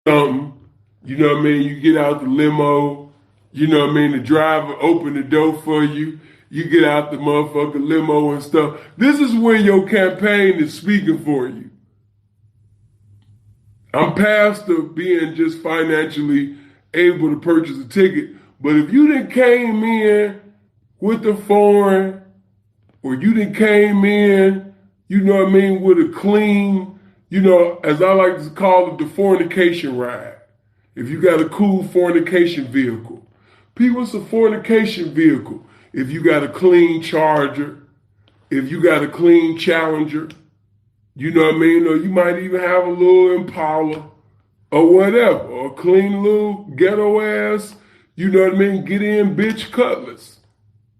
something, you know what I mean? You get out the limo, you know what I mean? The driver open the door for you. You get out the motherfucking limo and stuff. This is when your campaign is speaking for you. I'm past the being just financially able to purchase a ticket. But if you didn't came in with the foreign, or you didn't came in, you know what I mean, with a clean, as I like to call it, the fornication ride. If you got a cool fornication vehicle. People, it's a fornication vehicle. If you got a clean Charger, if you got a clean Challenger, you know what I mean? Or you might even have a little Impala or whatever, or a clean little ghetto ass, you know what I mean? Get in bitch Cutlass.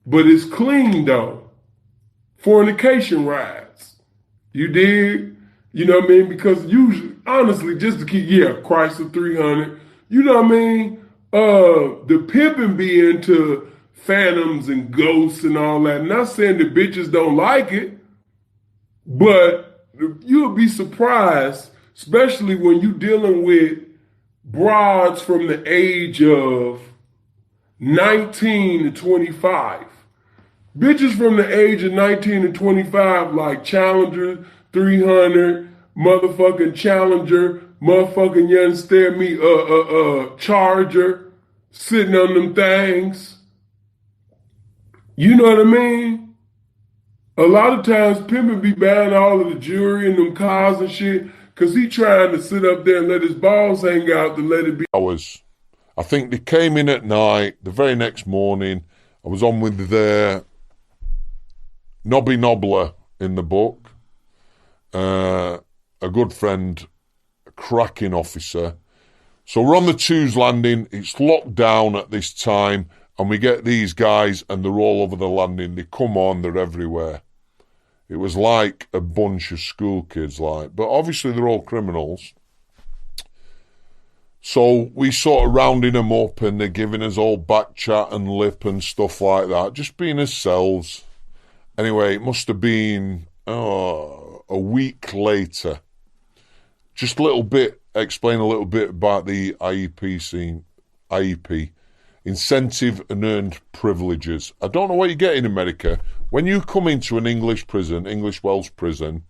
But it's clean though. Fornication rides. You dig? You know what I mean? Because usually, honestly, just to keep, Chrysler 300, you know what I mean? The pimping be into phantoms and ghosts and all that. Not saying the bitches don't like it, but you'll be surprised, especially when you dealing with broads from the age of 19 to 25. Bitches from the age of 19 to 25 like Challenger, 300, motherfucking Challenger, motherfucking, you understand me, Charger, sitting on them things. You know what I mean? A lot of times pimping be buying all of the jewelry and them cars and shit because he trying to sit up there and let his balls hang out to let it be. I think they came in at night. The very next morning, I was on with their Nobby Nobbler in the book, a good friend, a cracking officer. So we're on the Two's landing. It's locked down at this time, and we get these guys, and they're all over the landing. They come on, they're everywhere. It was like a bunch of school kids, but obviously they're all criminals. So we sort of rounding them up, and they're giving us all back chat and lip and stuff like that, just being ourselves. Anyway, it must have been a week later. Just explain a little bit about the IEP scene. IEP, incentive and earned privileges. I don't know what you get in America. When you come into an English prison, English Welsh prison,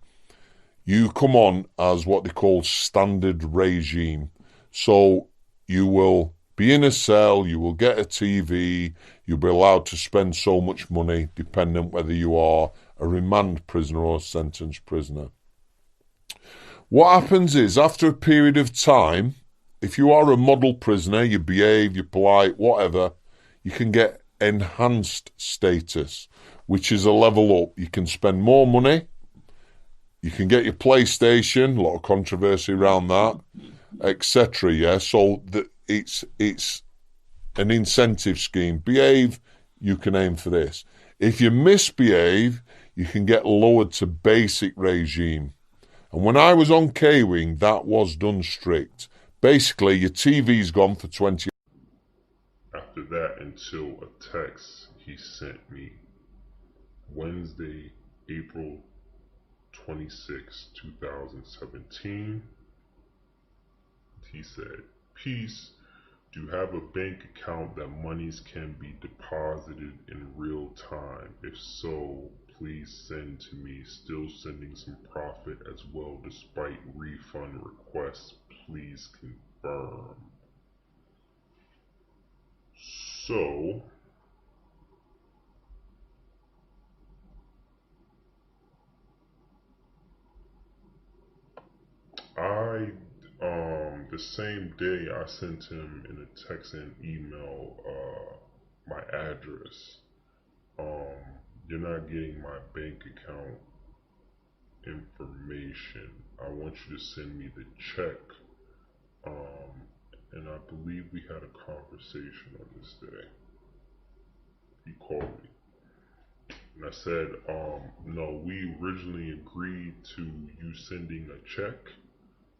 you come on as what they call standard regime. So you will be in a cell, you will get a TV, you'll be allowed to spend so much money, depending whether you are a remand prisoner or a sentenced prisoner. What happens is, after a period of time, if you are a model prisoner, you behave, you're polite, whatever, you can get enhanced status, which is a level up. You can spend more money, you can get your PlayStation, a lot of controversy around that, etc. Yeah, so it's an incentive scheme. Behave, you can aim for this. If you misbehave, you can get lowered to basic regime. And when I was on K-Wing, that was done strict. Basically, your TV's gone for 20. After that, until a text he sent me Wednesday, April 26, 2017. He said, "Peace. Do you have a bank account that monies can be deposited in real time? If so, please send to me. Still sending some profit as well despite refund requests. Please confirm." So, the same day I sent him in a text and email my address. You're not getting my bank account information. I want you to send me the check. And I believe we had a conversation on this day. He called me. And I said, no, we originally agreed to you sending a check.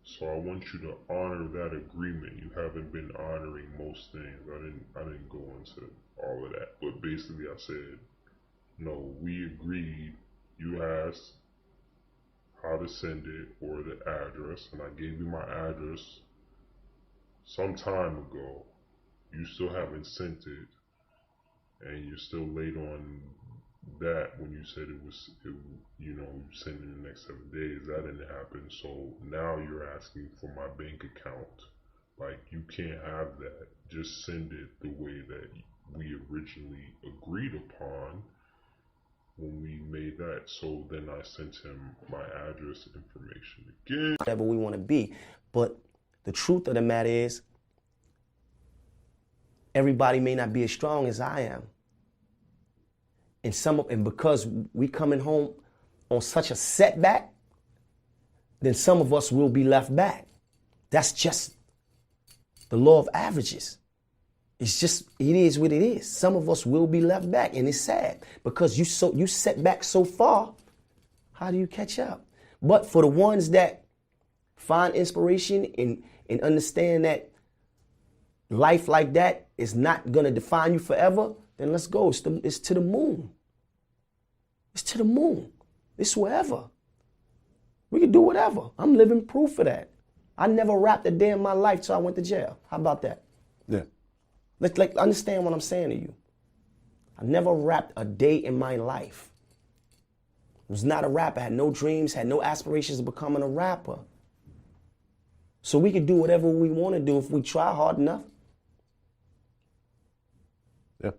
So I want you to honor that agreement. You haven't been honoring most things. I didn't go into all of that. But basically I said, no, we agreed. You asked how to send it or the address, and I gave you my address some time ago. You still haven't sent it, and you're still late on that when you said send it in the next 7 days. That didn't happen. So now you're asking for my bank account. Like, you can't have that. Just send it the way that we originally agreed upon when we made that. So then I sent him my address information again. Whatever we want to be. But the truth of the matter is, everybody may not be as strong as I am. And because we coming home on such a setback, then some of us will be left back. That's just the law of averages. It is what it is. Some of us will be left back, and it's sad because you set back so far. How do you catch up? But for the ones that find inspiration and understand that life like that is not gonna define you forever, then let's go. It's to the moon. It's to the moon. It's wherever. We can do whatever. I'm living proof of that. I never rapped a day in my life till I went to jail. How about that? Yeah. Let's understand what I'm saying to you. I never rapped a day in my life. I was not a rapper. I had no dreams, had no aspirations of becoming a rapper. So we can do whatever we want to do if we try hard enough. Yeah.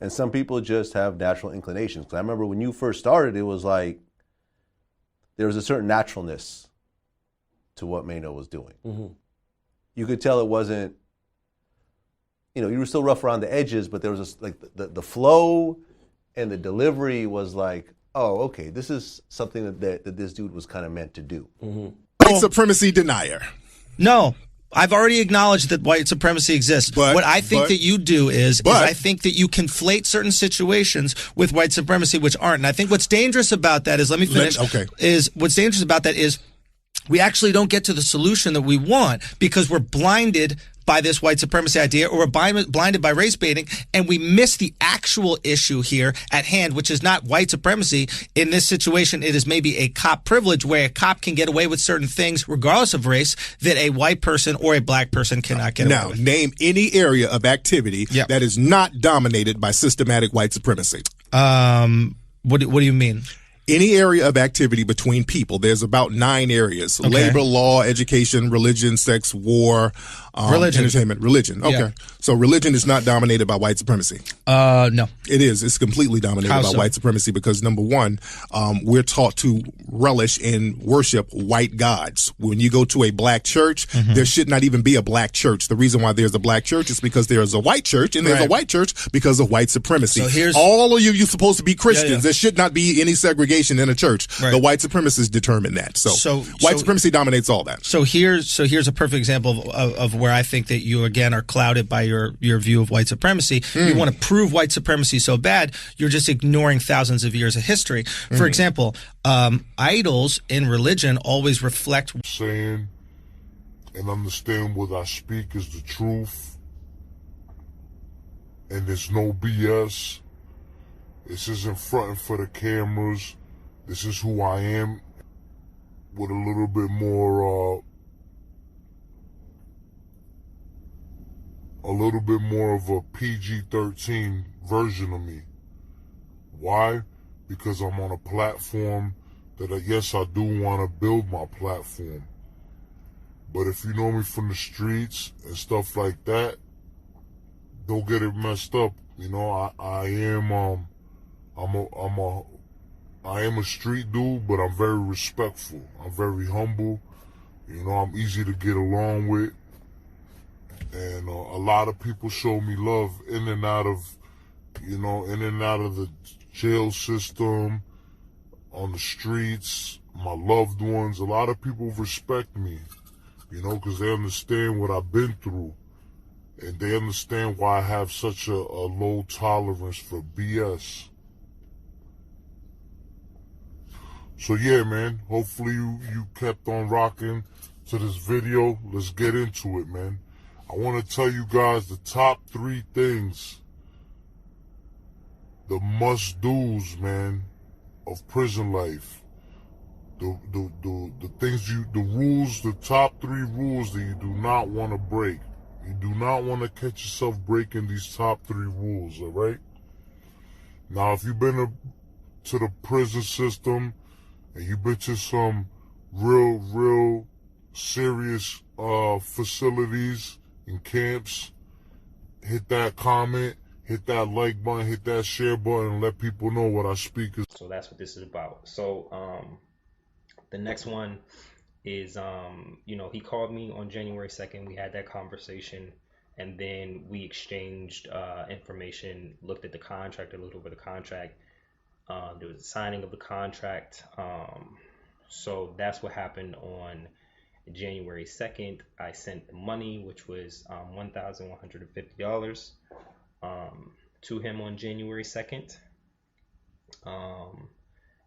And some people just have natural inclinations. 'Cause I remember when you first started, it was like there was a certain naturalness to what Mano was doing. Mm-hmm. You could tell it wasn't, you were still rough around the edges, but there was the flow and the delivery was like, oh, okay, this is something that this dude was kind of meant to do. Mm-hmm. White supremacy denier. No, I've already acknowledged that white supremacy exists. What I think that you do is I think that you conflate certain situations with white supremacy, which aren't. And I think what's dangerous about that is, let me finish, what's dangerous about that is we actually don't get to the solution that we want because we're blinded by this white supremacy idea, or we're blinded by race baiting, and we miss the actual issue here at hand, which is not white supremacy. In this situation, it is maybe a cop privilege where a cop can get away with certain things, regardless of race, that a white person or a black person cannot get away with. Now, name any area of activity that is not dominated by systematic white supremacy. What do you mean? Any area of activity between people. There's about 9 areas. Okay. Labor, law, education, religion, sex, war, entertainment. Religion. Okay. Yeah. So religion is not dominated by white supremacy. No. It is. It's completely dominated by white supremacy because, number one, we're taught to relish and worship white gods. When you go to a black church, there should not even be a black church. The reason why there's a black church is because there's a white church, and there's a white church because of white supremacy. So all of you're supposed to be Christians. Yeah. There should not be any segregation in a church. Right. The white supremacists determine that. So white supremacy dominates all that. So here's a perfect example of where I think that you again are clouded by your view of white supremacy. You want to prove white supremacy so bad, you're just ignoring thousands of years of history. For example, idols in religion always reflect saying and understand what I speak is the truth, and there's no BS. This isn't fronting for the cameras. This is who I am, with a little bit more of a PG-13 version of me. Why? Because I'm on a platform that yes, I do want to build my platform. But if you know me from the streets and stuff like that, don't get it messed up. I am a street dude, but I'm very respectful. I'm very humble. I'm easy to get along with. And a lot of people show me love in and out of the jail system, on the streets, my loved ones. A lot of people respect me, because they understand what I've been through. And they understand why I have such a low tolerance for BS. So yeah, man, hopefully you kept on rocking to this video. Let's get into it, man. I want to tell you guys the top 3 things, the must-dos, man, of prison life. The things the rules, the top 3 rules that you do not want to break. You do not want to catch yourself breaking these top 3 rules, all right? Now, if you've been to the prison system and you've been to some real serious facilities and camps, hit that comment, hit that like button, hit that share button, and let people know what I speak is. So that's what this is about. So the next one is, he called me on January 2nd. We had that conversation, and then we exchanged information, looked at the contract, a little over the contract. There was a signing of the contract. So that's what happened on January 2nd. I sent the money, which was $1,150 to him on January 2nd.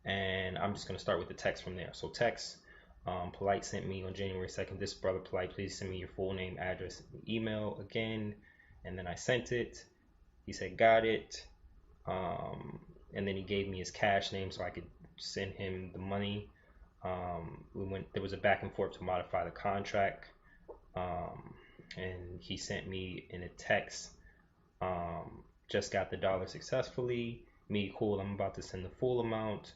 And I'm just going to start with the text from there. So text, Polite sent me on January 2nd, this brother Polite, please send me your full name, address, and email again. And then I sent it. He said, got it. And then he gave me his cash name so I could send him the money. There was a back and forth to modify the contract. And he sent me in a text, just got the dollar successfully. Me, cool, I'm about to send the full amount.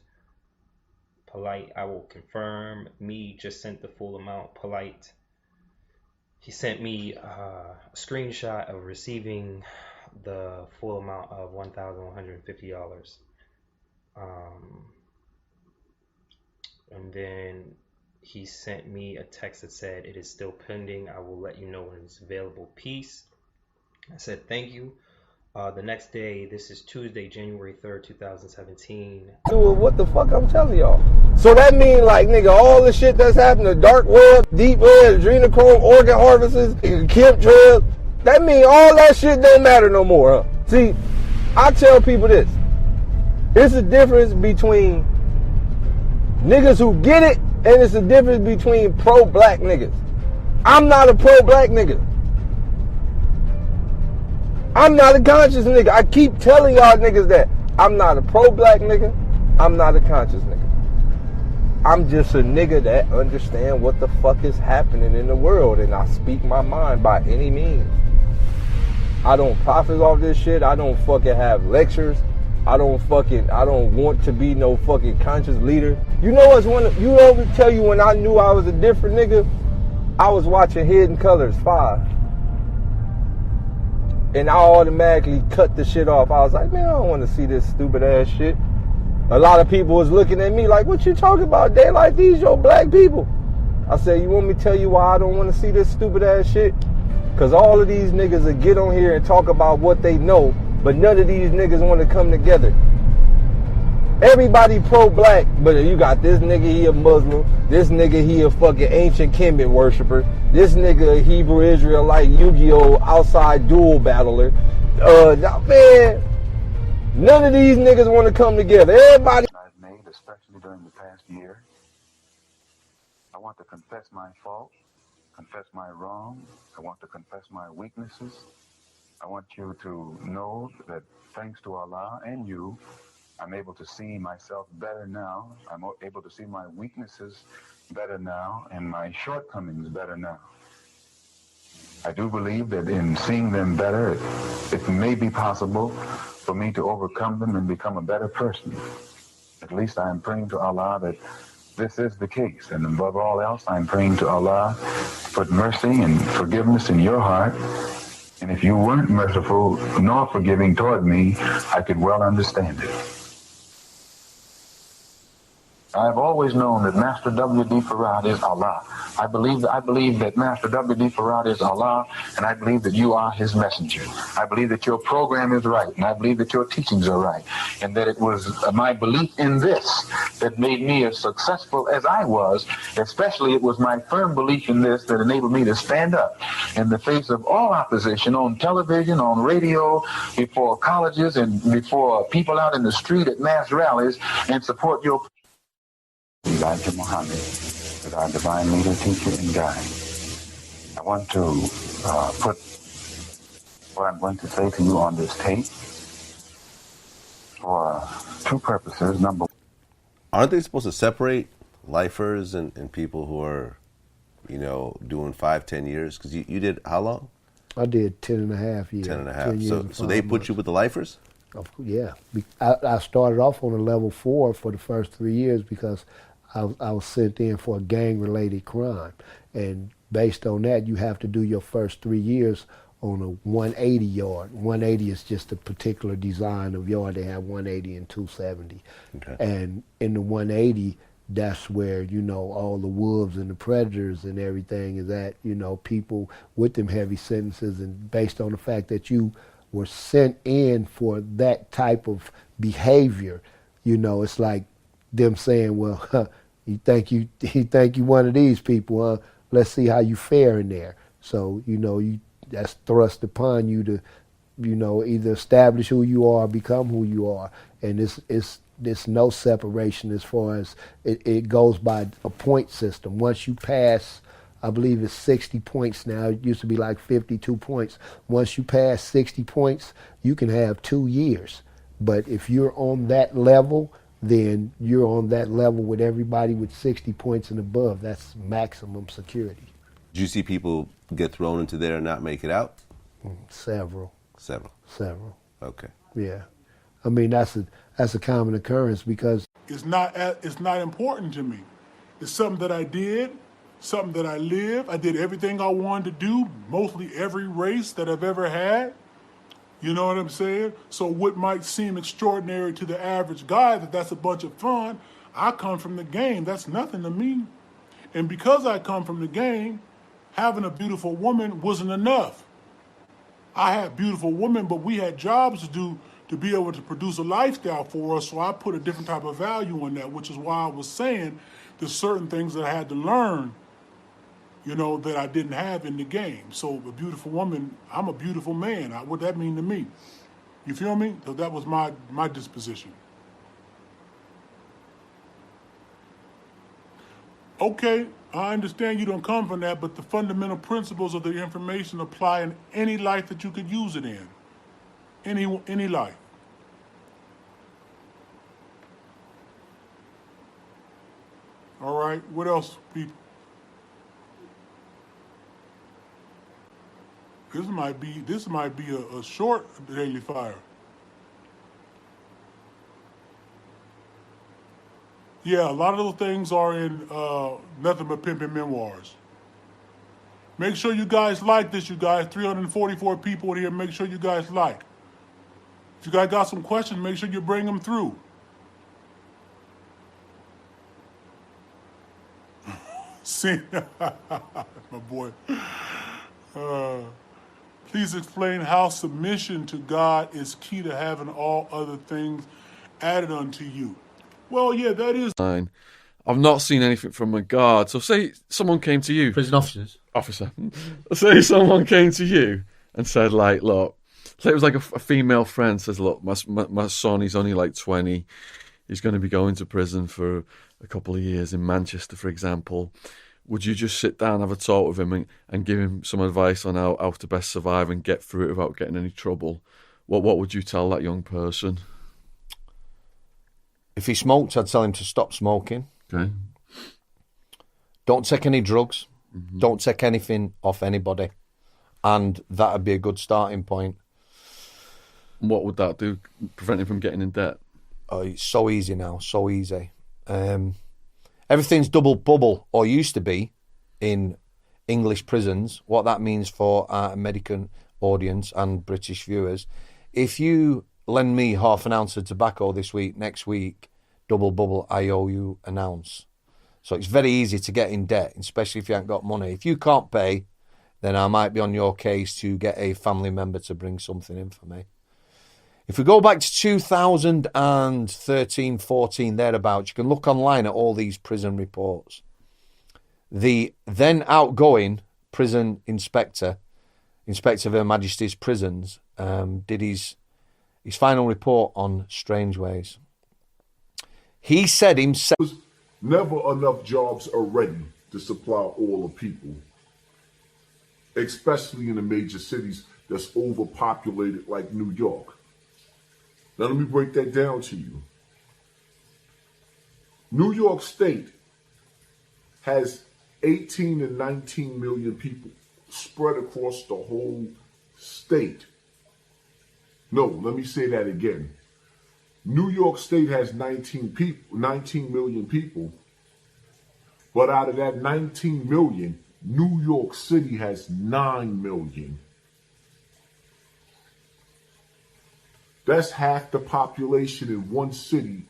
Polite, I will confirm. Me, just sent the full amount. Polite, he sent me a screenshot of receiving the full amount of $1,150. And then he sent me a text that said, it is still pending. I will let you know when it's available. Peace. I said, thank you. The next day, this is Tuesday, January 3rd, 2017. What the fuck I'm telling y'all. So that means, like, nigga, all the shit that's happened, the dark web, deep web, adrenochrome, organ harvests, chemtrails, that means all that shit don't matter no more, huh? See, I tell people this. It's a difference between niggas who get it, and it's a difference between pro-black niggas. I'm not a pro-black nigga. I'm not a conscious nigga. I keep telling y'all niggas that. I'm not a pro-black nigga. I'm not a conscious nigga. I'm just a nigga that understand what the fuck is happening in the world, and I speak my mind by any means. I don't profit off this shit. I don't fucking have lectures. I don't want to be no fucking conscious leader. You know what's you know what tell you when I knew I was a different nigga? I was watching Hidden Colors 5. And I automatically cut the shit off. I was like, man, I don't want to see this stupid ass shit. A lot of people was looking at me like, what you talking about? They like these your black people. I said, you want me to tell you why I don't want to see this stupid ass shit? Because all of these niggas will get on here and talk about what they know, but none of these niggas want to come together. Everybody pro-black, but you got this nigga, he a Muslim. This nigga, he a fucking ancient Kemet worshiper. This nigga, a Hebrew Israelite, Yu-Gi-Oh! Outside duel battler. Man, none of these niggas want to come together. Everybody I've made, especially during the past year. I want to confess my fault, confess my wrong. I want to confess my weaknesses. I want you to know that thanks to Allah and you, I'm able to see myself better now. I'm able to see my weaknesses better now and my shortcomings better now. I do believe that in seeing them better, it may be possible for me to overcome them and become a better person. At least I am praying to Allah that this is the case. And above all else, I'm praying to Allah for mercy and forgiveness in your heart. And if you weren't merciful nor forgiving toward me, I could well understand it. I've always known that Master W.D. Farad is Allah. I believe that Master W.D. Farad is Allah, and I believe that you are his messenger. I believe that your program is right, and I believe that your teachings are right, and that it was my belief in this that made me as successful as I was. Especially, it was my firm belief in this that enabled me to stand up in the face of all opposition on television, on radio, before colleges, and before people out in the street at mass rallies, and support your Elijah Muhammad as our divine leader, teacher, and guide. I want to put what I'm going to say to you on this tape for two purposes. Number one, aren't they supposed to separate lifers and people who are, doing 5-10 years? Because you did how long? I did 10.5 years. 10.5. 10 years So they put you with the lifers? Yeah. I started off on a level 4 for the first 3 years because I was sent in for a gang-related crime. And based on that, you have to do your first 3 years on a 180 yard. 180 is just a particular design of yard. They have 180 and 270. Okay. And in the 180, that's where, you know, all the wolves and the predators and everything is at, you know, people with them heavy sentences. And based on the fact that you were sent in for that type of behavior, you know, it's like them saying, well, you think you one of these people, huh? Let's see how you fare in there. So, you know, that's thrust upon you to, you know, either establish who you are or become who you are. And there's no separation as far as it goes by a point system. Once you pass, I believe it's 60 points now. It used to be like 52 points. Once you pass 60 points, you can have 2 years. But if you're on that level, then you're on that level with everybody with 60 points and above. That's maximum security. Did you see people get thrown into there and not make it out? Several. Okay. Yeah. I mean, that's a common occurrence because it's not important to me. It's something that I did, something that I live. I did everything I wanted to do, mostly every race that I've ever had. You know what I'm saying? So what might seem extraordinary to the average guy, that's a bunch of fun, I come from the game. That's nothing to me. And because I come from the game, having a beautiful woman wasn't enough. I had beautiful women, but we had jobs to do to be able to produce a lifestyle for us, so I put a different type of value on that, which is why I was saying there's certain things that I had to learn, you know, that I didn't have in the game. So a beautiful woman, I'm a beautiful man. What that mean to me? You feel me? So that was my disposition. Okay, I understand you don't come from that, but the fundamental principles of the information apply in any life that you could use it in. Any life. All right, what else, people? This might be a short daily fire. Yeah, a lot of those things are in Nothing But Pimpin' Memoirs. Make sure you guys like this, you guys. 344 people in here. Make sure you guys like. If you guys got some questions, make sure you bring them through. See, my boy. Please explain how submission to God is key to having all other things added unto you. Well, yeah, that is. I've not seen anything from a guard. So say someone came to you. Prison Officer. Say someone came to you and said, like, look, say it was like a female friend says, look, my son, he's only like 20. He's going to be going to prison for a couple of years in Manchester, for example. Would you just sit down, have a talk with him and give him some advice on how to best survive and get through it without getting any trouble? What would you tell that young person? If he smoked, I'd tell him to stop smoking. Okay. Don't take any drugs. Mm-hmm. Don't take anything off anybody. And that would be a good starting point. What would that do? Prevent him from getting in debt? Oh, it's so easy now, so easy. Everything's double bubble, or used to be, in English prisons. What that means for our American audience and British viewers, if you lend me half an ounce of tobacco this week, next week, double bubble, I owe you an ounce. So it's very easy to get in debt, especially if you haven't got money. If you can't pay, then I might be on your case to get a family member to bring something in for me. If we go back to 2013, 14, thereabouts, you can look online at all these prison reports. The then outgoing prison inspector of Her Majesty's Prisons, did his final report on Strange Ways. He said himself... Never enough jobs are ready to supply all the people, especially in the major cities that's overpopulated like New York. Now let me break that down to you. New York State has 18 and 19 million people spread across the whole State. No, let me say that again. New York State has 19 million people. But out of that 19 million, New York City has 9 million. That's half the population in one city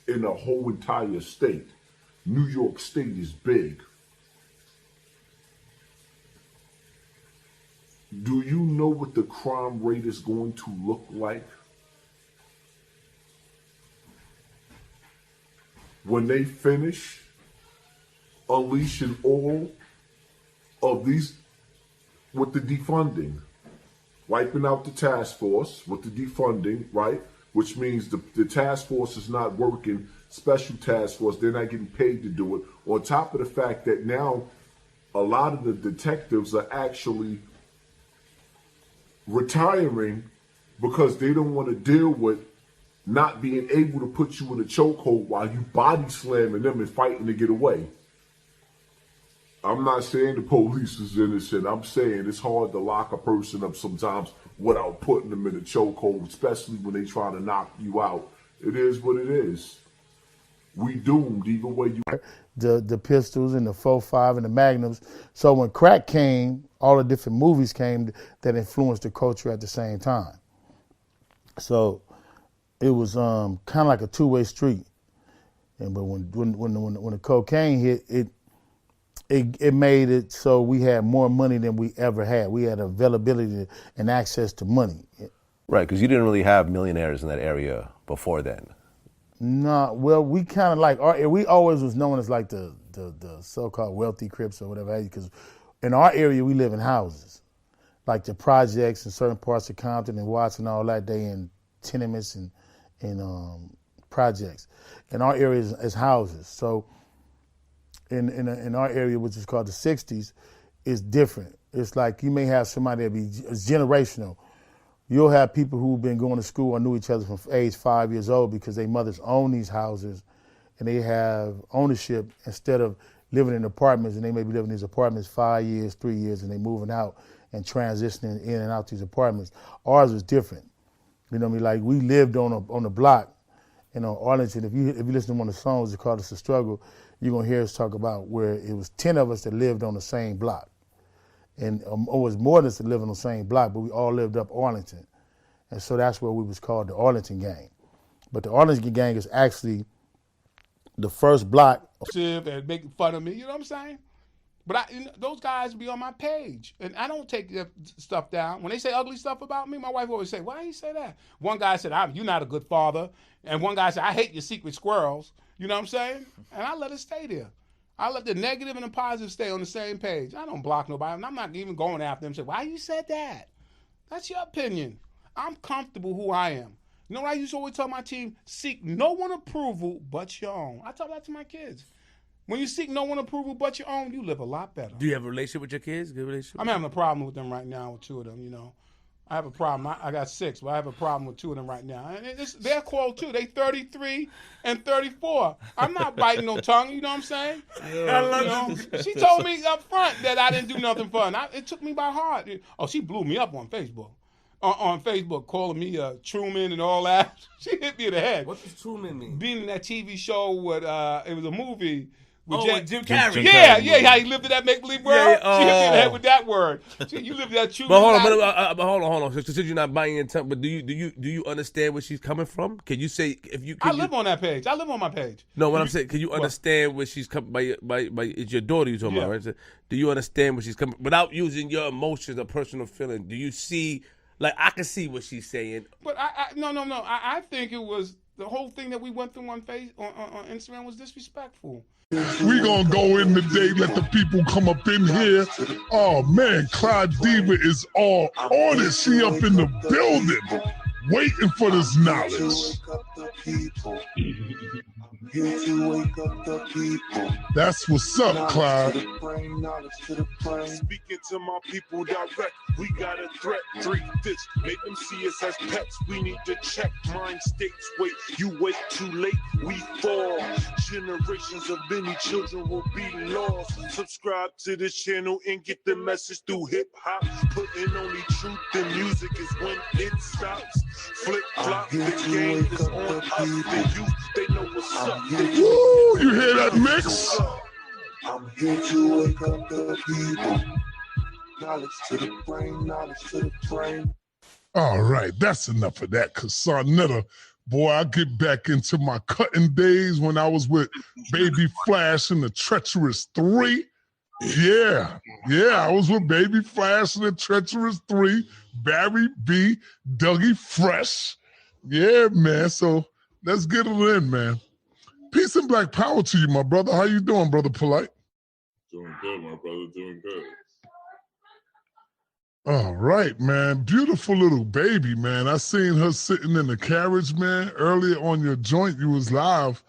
in a whole entire state. New York State is big. Do you know what the crime rate is going to look like when they finish unleashing all of these with the defunding, wiping out the task force with the defunding, right? Which means the task force is not working, special task force, they're not getting paid to do it. On top of the fact that now a lot of the detectives are actually retiring because they don't want to deal with not being able to put you in a chokehold while you body slamming them and fighting to get away. I'm not saying the police is innocent. I'm saying it's hard to lock a person up sometimes without putting them in a chokehold, especially when they try to knock you out. It is what it is. We doomed either way you. The pistols and the 4.5 and the magnums. So when crack came, all the different movies came that influenced the culture at the same time. So it was kind of like a two-way street. And but when the cocaine hit, it made it so we had more money than we ever had. We had availability and access to money. Right, because you didn't really have millionaires in that area before then. No, well, we kind of like, we always was known as like the so-called wealthy Crips or whatever, because in our area, we live in houses. Like the projects in certain parts of Compton and Watts and all that, they in tenements and projects. In our area is houses. So in our area, which is called the 60s, is different. It's like you may have somebody that it's generational. You'll have people who've been going to school or knew each other from age 5 years old because their mothers own these houses and they have ownership instead of living in apartments, and they may be living in these apartments 5 years, 3 years, and they moving out and transitioning in and out these apartments. Ours was different. You know what I mean? Like we lived on a block, you know, Arlington. If you listen to one of the songs, it's called "It's a Struggle," you're gonna hear us talk about where it was 10 of us that lived on the same block. And it was more than us that lived on the same block, but we all lived up Arlington. And so that's where we was called the Arlington Gang. But the Arlington Gang is actually the first block. And making fun of me, you know what I'm saying? But those guys be on my page, and I don't take their stuff down. When they say ugly stuff about me, my wife always say, why do you say that? One guy said, you're not a good father. And one guy said, I hate your secret squirrels. You know what I'm saying? And I let it stay there. I let the negative and the positive stay on the same page. I don't block nobody, and I'm not even going after them and say, why you said that? That's your opinion. I'm comfortable who I am. You know what I used to always tell my team? Seek no one approval but your own. I tell that to my kids. When you seek no one approval but your own, you live a lot better. Do you have a relationship with your kids? Good relationship? I'm having a problem with them right now with two of them, you know. I have a problem. I got 6, but I have a problem with 2 of them right now. And they're cold too. They 33 and 34. I'm not biting no tongue, you know what I'm saying? She told me up front that I didn't do nothing for her. It took me by heart. Oh, she blew me up on Facebook. On Facebook, calling me Truman and all that. She hit me in the head. What does Truman mean? Being in that TV show with, it was a movie. With Jim Carrey. Yeah, how he lived in that make-believe world. She hit me in the head with that word. You lived that true. But hold on. So since you're not biting into, but do you understand where she's coming from? Can you say if you? I live on that page. I live on my page. No, what I'm saying, can you understand where she's coming by? It's your daughter you're talking about, right? So do you understand where she's coming without using your emotions or personal feeling? Do you see? Like I can see what she's saying. But no. I think it was the whole thing that we went through on Instagram was disrespectful. We gonna go in today, let the people come up in here. Oh man, Clyde Diva is all on it. She up in the building, waiting for this knowledge. That's what's up, Clyde. Speaking to my people direct, we got a threat. 3 fists, make them see us as pets. We need to check mind states. Wait, you wait too late, we fall. Generations of many children will be lost. Subscribe to this channel and get the message through hip hop. Putting only truth in music is when it stops. Flip flop, the game is on us. The youth, they know what's up. Woo, you hear that mix? I'm here to wake up the people. Knowledge to the brain, knowledge to the brain. All right, that's enough of that. Cause Sarnetta, boy, I get back into my cutting days when I was with Baby Flash and the Treacherous 3. Yeah, I was with Baby Flash and the Treacherous 3, Barry B, Dougie Fresh. Yeah, man. So let's get it in, man. Peace and black power to you, my brother. How you doing, brother Polite? Doing good, my brother. Doing good. All right, man. Beautiful little baby, man. I seen her sitting in the carriage, man. Earlier on your joint, you was live,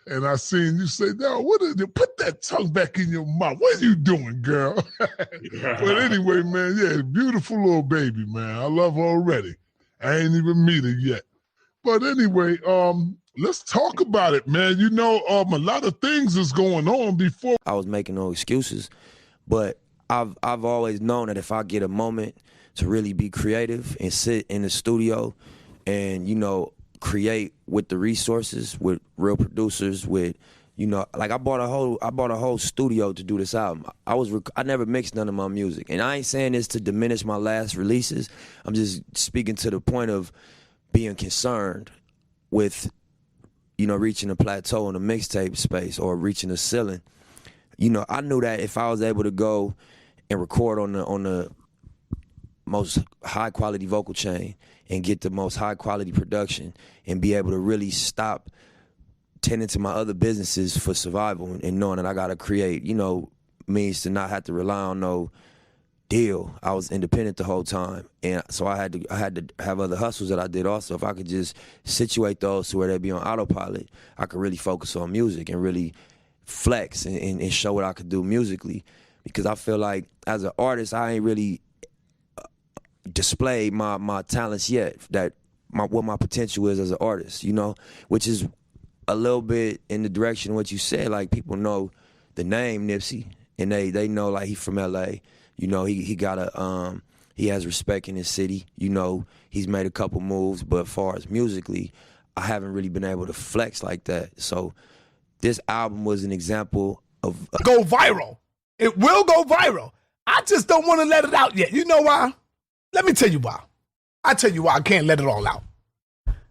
and I seen you say, "No, what is it? Put that tongue back in your mouth. What are you doing, girl?" But anyway, man, yeah, beautiful little baby, man. I love her already. I ain't even meet her yet. But anyway, let's talk about it, man. You know, a lot of things is going on before. I was making no excuses, but I've always known that if I get a moment to really be creative and sit in the studio and, you know, create with the resources, with real producers, with, you know, like I bought a whole studio to do this album. I never mixed none of my music. And I ain't saying this to diminish my last releases. I'm just speaking to the point of being concerned with, you know, reaching a plateau in the mixtape space or reaching a ceiling. You know, I knew that if I was able to go and record on the most high quality vocal chain and get the most high quality production and be able to really stop tending to my other businesses for survival and knowing that I got to create, you know, means to not have to rely on no deal. I was independent the whole time, and so I had to have other hustles that I did also. If I could just situate those to where they'd be on autopilot, I could really focus on music and really flex and show what I could do musically. Because I feel like as an artist, I ain't really displayed my talents yet. What my potential is as an artist, you know, which is a little bit in the direction of what you said. Like people know the name Nipsey, and they know like he from LA. You know, he got he has respect in his city. You know, he's made a couple moves, but as far as musically, I haven't really been able to flex like that. So this album was an example of go viral. It will go viral. I just don't want to let it out yet. You know why? Let me tell you why. I tell you why I can't let it all out.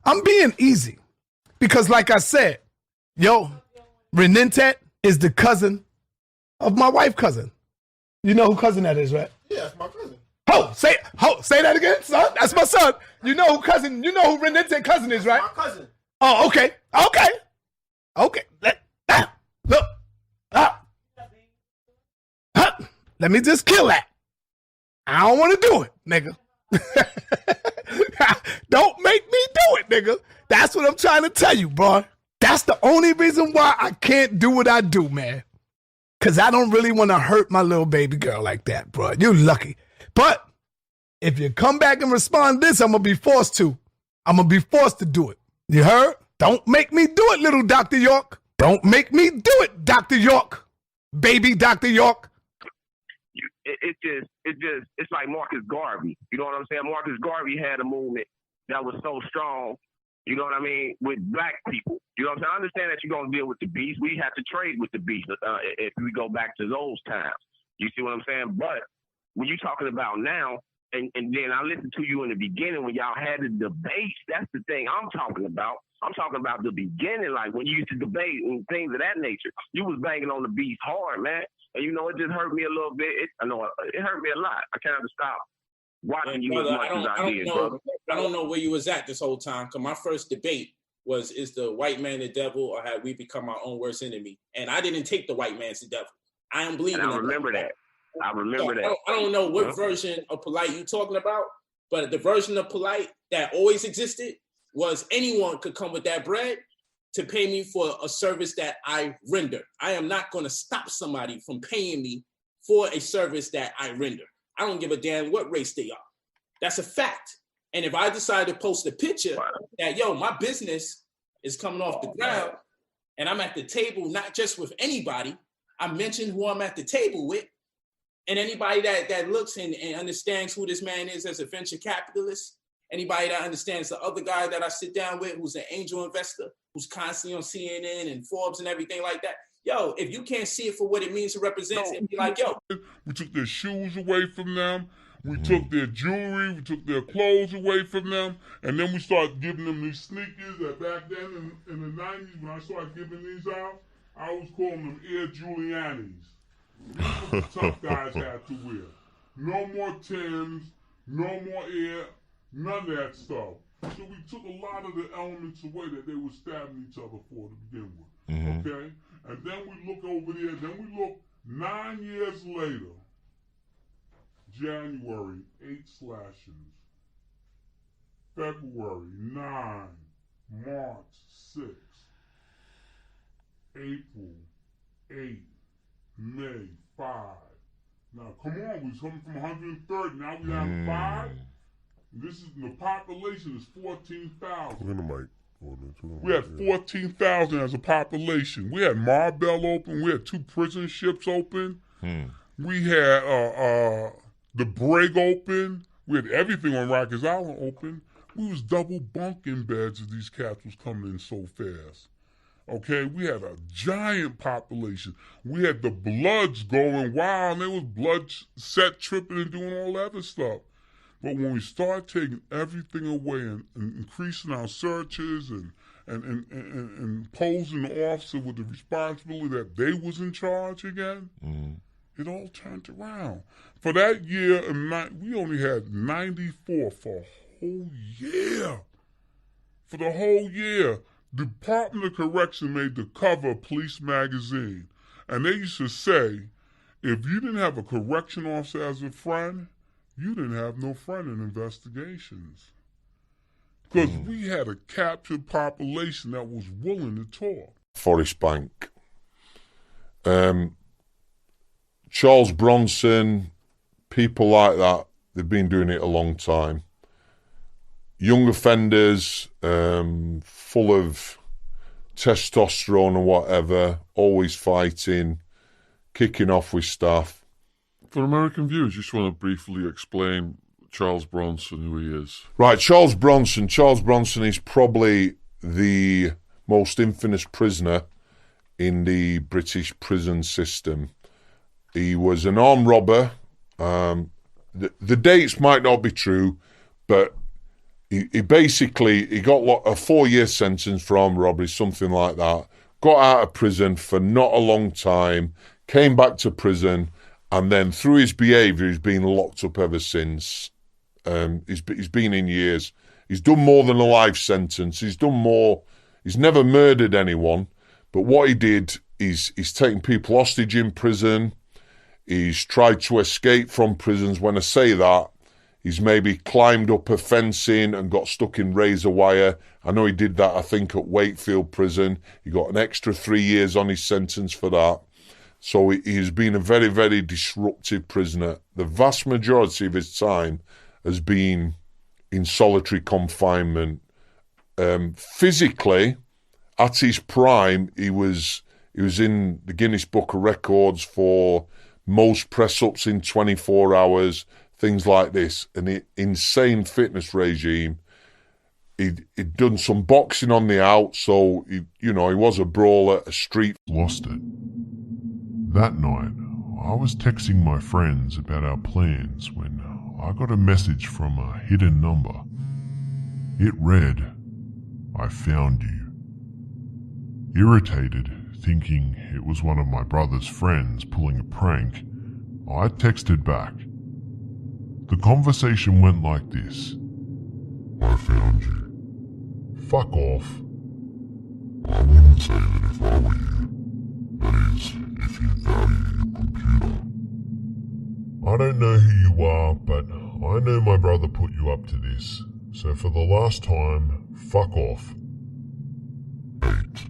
I'm being easy because, like I said, Renentet is the cousin of my wife's cousin. You know who cousin that is, right? Yeah, that's my cousin. Say that again, son. That's my son. You know who Renentet cousin is, right? My cousin. Oh, okay. Let me just kill that. I don't want to do it, nigga. Don't make me do it, nigga. That's what I'm trying to tell you, bro. That's the only reason why I can't do what I do, man. Because I don't really want to hurt my little baby girl like that, bro. You're lucky. But if you come back and respond to this, I'm going to be forced to. I'm going to be forced to do it. You heard? Don't make me do it, little Dr. York. Don't make me do it, Dr. York. Baby Dr. York. It's like Marcus Garvey. You know what I'm saying? Marcus Garvey had a movement that was so strong, you know what I mean, with black people. You know what I'm saying? I understand that you're going to deal with the beast. We have to trade with the beast if we go back to those times. You see what I'm saying? But when you're talking about now, and then I listened to you in the beginning when y'all had the debates, that's the thing I'm talking about. I'm talking about the beginning, like when you used to debate and things of that nature. You was banging on the beast hard, man. And, you know, it just hurt me a little bit. I know it hurt me a lot. I kind of stopped watching you as much as I did, brother. I don't know where you was at this whole time, because my first debate was, is the white man the devil, or have we become our own worst enemy? And I didn't take the white man's the devil. I am believing. And I remember that. I remember that. I don't know what version of Polite you talking about, but the version of Polite that always existed was anyone could come with that bread to pay me for a service that I render. I am not going to stop somebody from paying me for a service that I render. I don't give a damn what race they are. That's a fact. And if I decide to post a picture that, yo, my business is coming off the ground and I'm at the table, not just with anybody, I mention who I'm at the table with, and anybody that looks and understands who this man is as a venture capitalist, anybody that understands the other guy that I sit down with who's an angel investor, who's constantly on CNN and Forbes and everything like that. Yo, if you can't see it for what it means to represent it, be like, yo. We took their shoes away from them. We took their jewelry. We took their clothes away from them. And then we started giving them these sneakers that back then in the 90s, when I started giving these out, I was calling them Air Giulianis. These were the tough guys had to wear. No more Timbs, no more Air, none of that stuff. So we took a lot of the elements away that they were stabbing each other for to begin with. Okay? And then we look over there, then we look 9 years later, January, 8 slashings. February, 9. March, 6. April, 8. May, 5. Now, come on, we was coming from 130, now we have 5. This is, the population is 14,000. We had 14,000 as a population. We had Marbella open. We had 2 prison ships open. We had the Brig open. We had everything on Rikers Island open. We was double bunking beds as these cats was coming in so fast. Okay, we had a giant population. We had the Bloods going wild, and there was Bloods set tripping and doing all that other stuff. But when we start taking everything away and increasing our searches and posing the officer with the responsibility that they was in charge again, it all turned around. For that year, we only had 94 for a whole year. For the whole year, the Department of Correction made the cover of Police magazine. And they used to say, if you didn't have a correction officer as a friend, you didn't have no friend in investigations. Because we had a captured population that was willing to talk. Forest Bank. Charles Bronson, people like that, they've been doing it a long time. Young offenders, full of testosterone or whatever, always fighting, kicking off with staff. For American viewers, just want to briefly explain Charles Bronson, who he is. Right, Charles Bronson. Charles Bronson is probably the most infamous prisoner in the British prison system. He was an armed robber. The dates might not be true, but he got a 4-year sentence for armed robbery, something like that. Got out of prison for not a long time, came back to prison, and then through his behaviour, he's been locked up ever since. He's been in years. He's done more than a life sentence. He's done more. He's never murdered anyone. But what he did is he's taken people hostage in prison. He's tried to escape from prisons. When I say that, he's maybe climbed up a fencing and got stuck in razor wire. I know he did that, I think, at Wakefield Prison. He got an extra 3 years on his sentence for that. So he has been a very, very disruptive prisoner. The vast majority of his time has been in solitary confinement. Physically, at his prime, he was in the Guinness Book of Records for most press-ups in 24 hours, things like this. An insane fitness regime. He'd done some boxing on the out, so he was a brawler, a street. Lost it. That night, I was texting my friends about our plans when I got a message from a hidden number. It read, "I found you." Irritated, thinking it was one of my brother's friends pulling a prank, I texted back. The conversation went like this. "I found you. Fuck off." I wouldn't say that if I were you. That is, if you value your computer. I don't know who you are, but I know my brother put you up to this. So for the last time, fuck off. 8,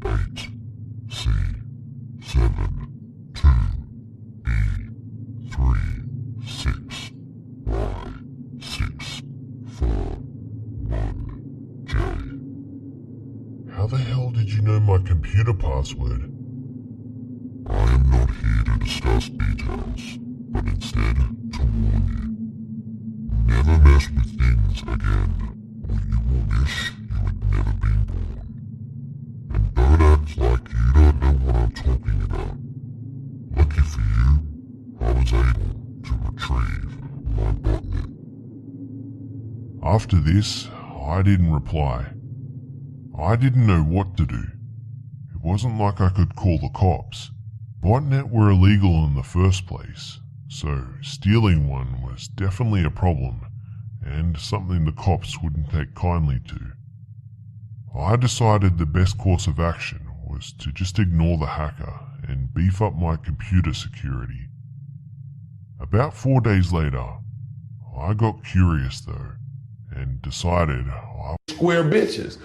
8, C, 7, 2, B. How the hell did you know my computer password? I am not here to discuss details, but instead to warn you. Never mess with things again, or you will wish you had never been born. And don't act like you don't know what I'm talking about. Lucky for you, I was able to retrieve my botnet. After this, I didn't reply. I didn't know what to do. It wasn't like I could call the cops. Botnet were illegal in the first place, so stealing one was definitely a problem and something the cops wouldn't take kindly to. I decided the best course of action was to just ignore the hacker and beef up my computer security. About 4 days later, I got curious though and decided square bitches.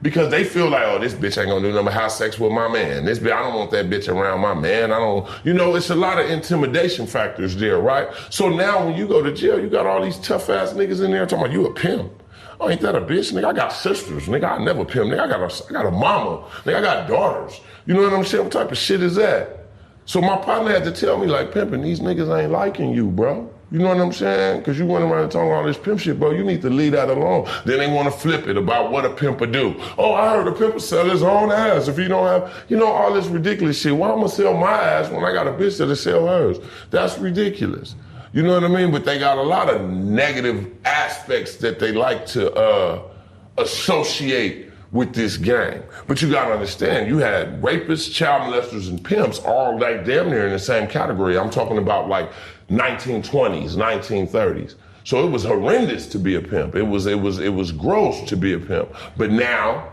Because they feel like, oh, this bitch ain't gonna do nothing but have sex with my man. This bitch, I don't want that bitch around my man. I don't, it's a lot of intimidation factors there, right? So now when you go to jail, you got all these tough ass niggas in there talking about you a pimp. Oh, ain't that a bitch? Nigga, I got sisters. Nigga, I never pimp. Nigga, I got a mama. Nigga, I got daughters. You know what I'm saying? What type of shit is that? So my partner had to tell me, like, pimping, these niggas ain't liking you, bro. You know what I'm saying? Because you went around talking all this pimp shit, bro. You need to leave that alone. Then they want to flip it about what a pimper do. Oh, I heard a pimper sell his own ass. If you don't have, all this ridiculous shit. Why am I going to sell my ass when I got a bitch that'll sell hers? That's ridiculous. You know what I mean? But they got a lot of negative aspects that they like to associate with this gang. But you gotta understand, you had rapists, child molesters, and pimps all like damn near in the same category. I'm talking about like 1920s, 1930s. So it was horrendous to be a pimp. It was gross to be a pimp. But now,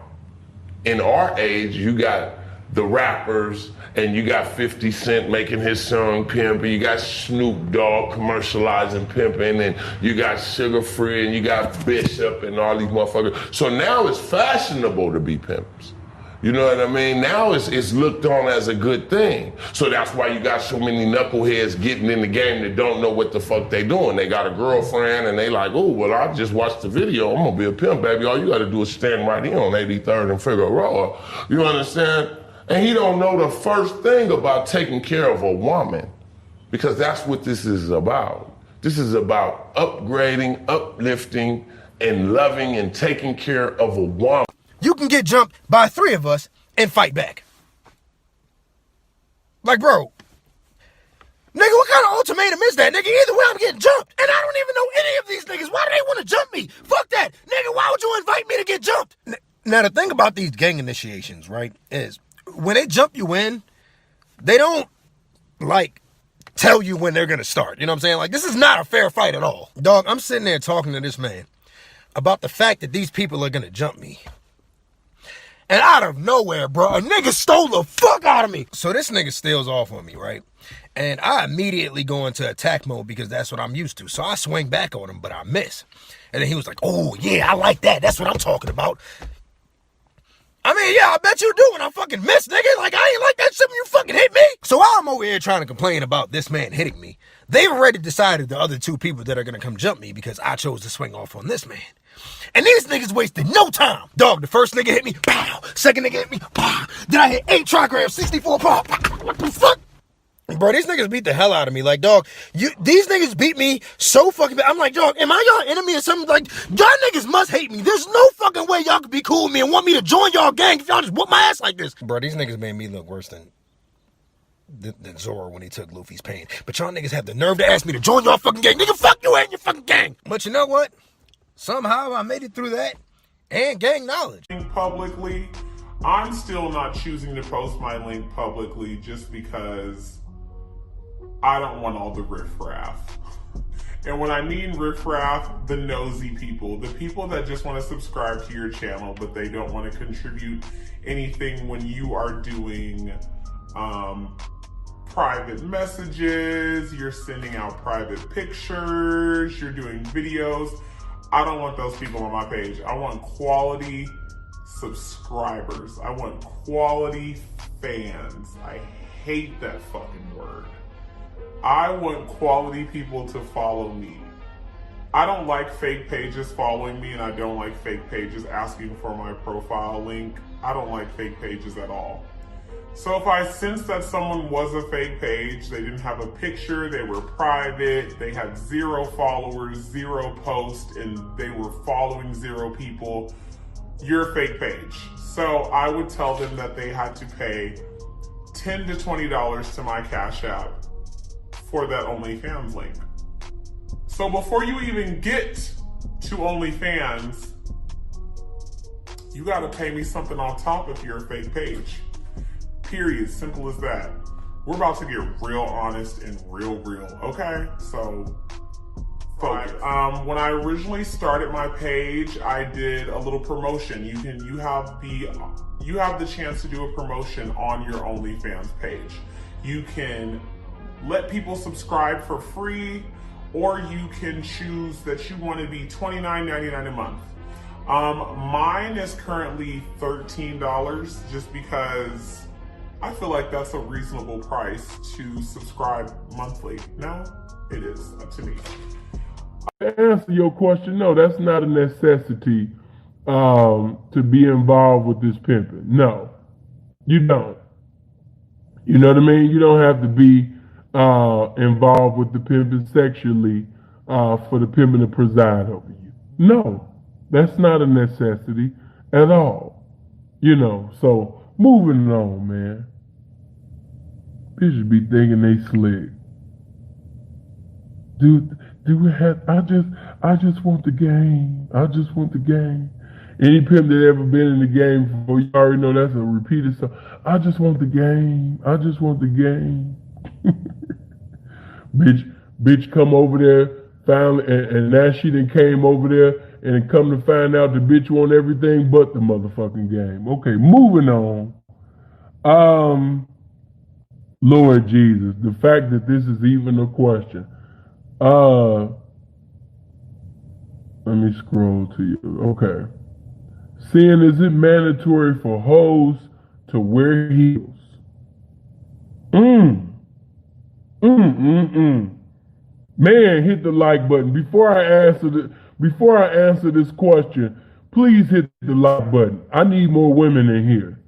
in our age, you got the rappers, and you got 50 Cent making his song Pimp, and you got Snoop Dogg commercializing pimping, and you got Sugar Free, and you got Bishop, and all these motherfuckers. So now it's fashionable to be pimps. You know what I mean? Now it's looked on as a good thing. So that's why you got so many knuckleheads getting in the game that don't know what the fuck they doing. They got a girlfriend and they like, oh, well, I just watched the video. I'm gonna be a pimp, baby. All you gotta do is stand right here on 83rd and Figueroa. You understand? And he don't know the first thing about taking care of a woman, because that's what this is about. This is about upgrading, uplifting, and loving and taking care of a woman. You can get jumped by 3 of us and fight back. Like, bro, nigga, what kind of ultimatum is that, nigga? Either way, I'm getting jumped. And I don't even know any of these niggas. Why do they want to jump me? Fuck that. Nigga, why would you invite me to get jumped? Now, the thing about these gang initiations, right, is when they jump you in, they don't, tell you when they're going to start. You know what I'm saying? Like, this is not a fair fight at all. Dog, I'm sitting there talking to this man about the fact that these people are going to jump me. And out of nowhere, bro, a nigga stole the fuck out of me. So this nigga steals off on me, right? And I immediately go into attack mode because that's what I'm used to. So I swing back on him, but I miss. And then he was like, oh, yeah, I like that. That's what I'm talking about. I mean, yeah, I bet you do when I fucking miss, nigga. Like, I ain't like that shit when you fucking hit me. So while I'm over here trying to complain about this man hitting me, they've already decided the other 2 people that are going to come jump me because I chose to swing off on this man. And these niggas wasted no time. Dog, the first nigga hit me, pow. Second nigga hit me, pow. Then I hit 8 trigrams, 64 pow. What the fuck? Bro, these niggas beat the hell out of me. Like, dog, these niggas beat me so fucking bad. I'm like, dog, am I y'all enemy or something? Like, y'all niggas must hate me. There's no fucking way y'all could be cool with me and want me to join y'all gang if y'all just whoop my ass like this. Bro, these niggas made me look worse than Zora when he took Luffy's pain. But y'all niggas have the nerve to ask me to join y'all fucking gang. Nigga, fuck you and your fucking gang. But you know what? Somehow I made it through that and gang knowledge. Publicly, I'm still not choosing to post my link publicly just because I don't want all the riffraff. And when I mean riffraff, the nosy people, the people that just want to subscribe to your channel, but they don't want to contribute anything when you are doing private messages, you're sending out private pictures, you're doing videos. I don't want those people on my page. I want quality subscribers. I want quality fans. I hate that fucking word. I want quality people to follow me. I don't like fake pages following me, and I don't like fake pages asking for my profile link. I don't like fake pages at all. So if I sense that someone was a fake page, they didn't have a picture, they were private, they had 0 followers, 0 posts, and they were following 0 people, you're a fake page. So I would tell them that they had to pay $10 to $20 to my Cash App for that OnlyFans link. So before you even get to OnlyFans, you gotta pay me something on top if you're a fake page. Period. Simple as that. We're about to get real honest and real, okay? So, focus. When I originally started my page, I did a little promotion. You have the chance to do a promotion on your OnlyFans page. You can let people subscribe for free, or you can choose that you want to be $29.99 a month. Mine is currently $13 just because I feel like that's a reasonable price to subscribe monthly. No, it is to me. To answer your question, no, that's not a necessity to be involved with this pimping. No, you don't. You know what I mean? You don't have to be involved with the pimping sexually for the pimping to preside over you. No, that's not a necessity at all. You know, so moving on, man. Bitches be thinking they slick. I just want the game. I just want the game. Any pimp that ever been in the game before, you already know that's a repeated song. I just want the game. I just want the game. bitch come over there, finally, and now she done came over there and come to find out the bitch want everything but the motherfucking game. Okay, moving on. Lord Jesus, the fact that this is even a question. Let me scroll to you. Okay. Seeing, is it mandatory for hoes to wear heels? Man, hit the like button. Before I answer this question, please hit the like button. I need more women in here.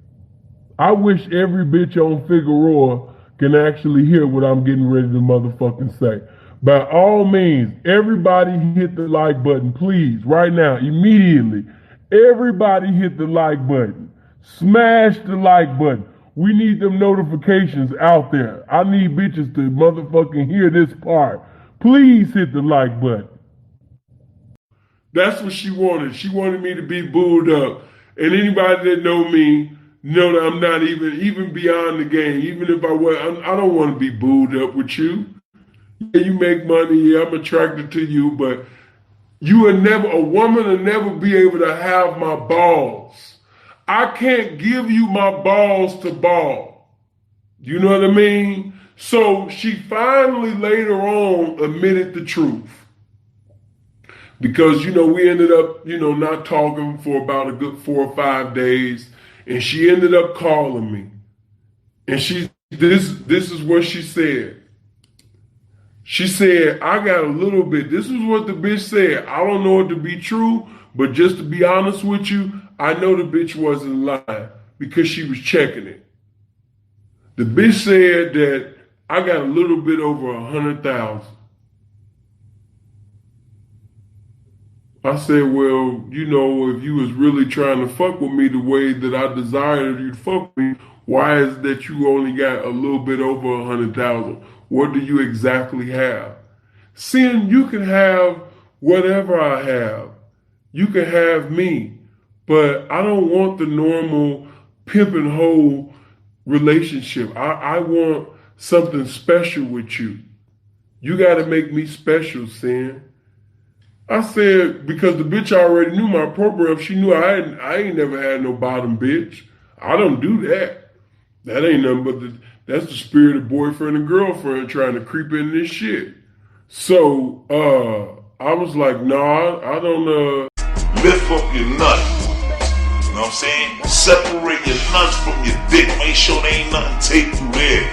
I wish every bitch on Figueroa can actually hear what I'm getting ready to motherfucking say. By all means, everybody hit the like button, please, right now, immediately. Everybody hit the like button. Smash the like button. We need them notifications out there. I need bitches to motherfucking hear this part. Please hit the like button. That's what she wanted. She wanted me to be booed up. And anybody that know me know that I'm not even beyond the game. Even if I was, I don't want to be booed up with you. Yeah, you make money. Yeah, I'm attracted to you, but a woman will never be able to have my balls. I can't give you my balls to ball. You know what I mean? So she finally later on admitted the truth. Because, we ended up, not talking for about a good 4 or 5 days. And she ended up calling me. And this is what she said. She said, I got a little bit. This is what the bitch said. I don't know it to be true, but just to be honest with you, I know the bitch wasn't lying because she was checking it. The bitch said that I got a little bit over 100,000. I said, well, if you was really trying to fuck with me the way that I desired you to fuck with me, why is it that you only got a little bit over 100,000? What do you exactly have? Seeing you can have whatever I have. You can have me. But I don't want the normal pimp and hoe relationship. I want something special with you. You got to make me special, Sin. I said, because the bitch already knew my program. She knew I ain't never had no bottom bitch. I don't do that. That ain't nothing but that's the spirit of boyfriend and girlfriend trying to creep in this shit. So, I was like, nah, I don't, Lift up your nut. You know what I'm saying? Separate your nuts from your dick. Make sure there ain't nothing taped through there.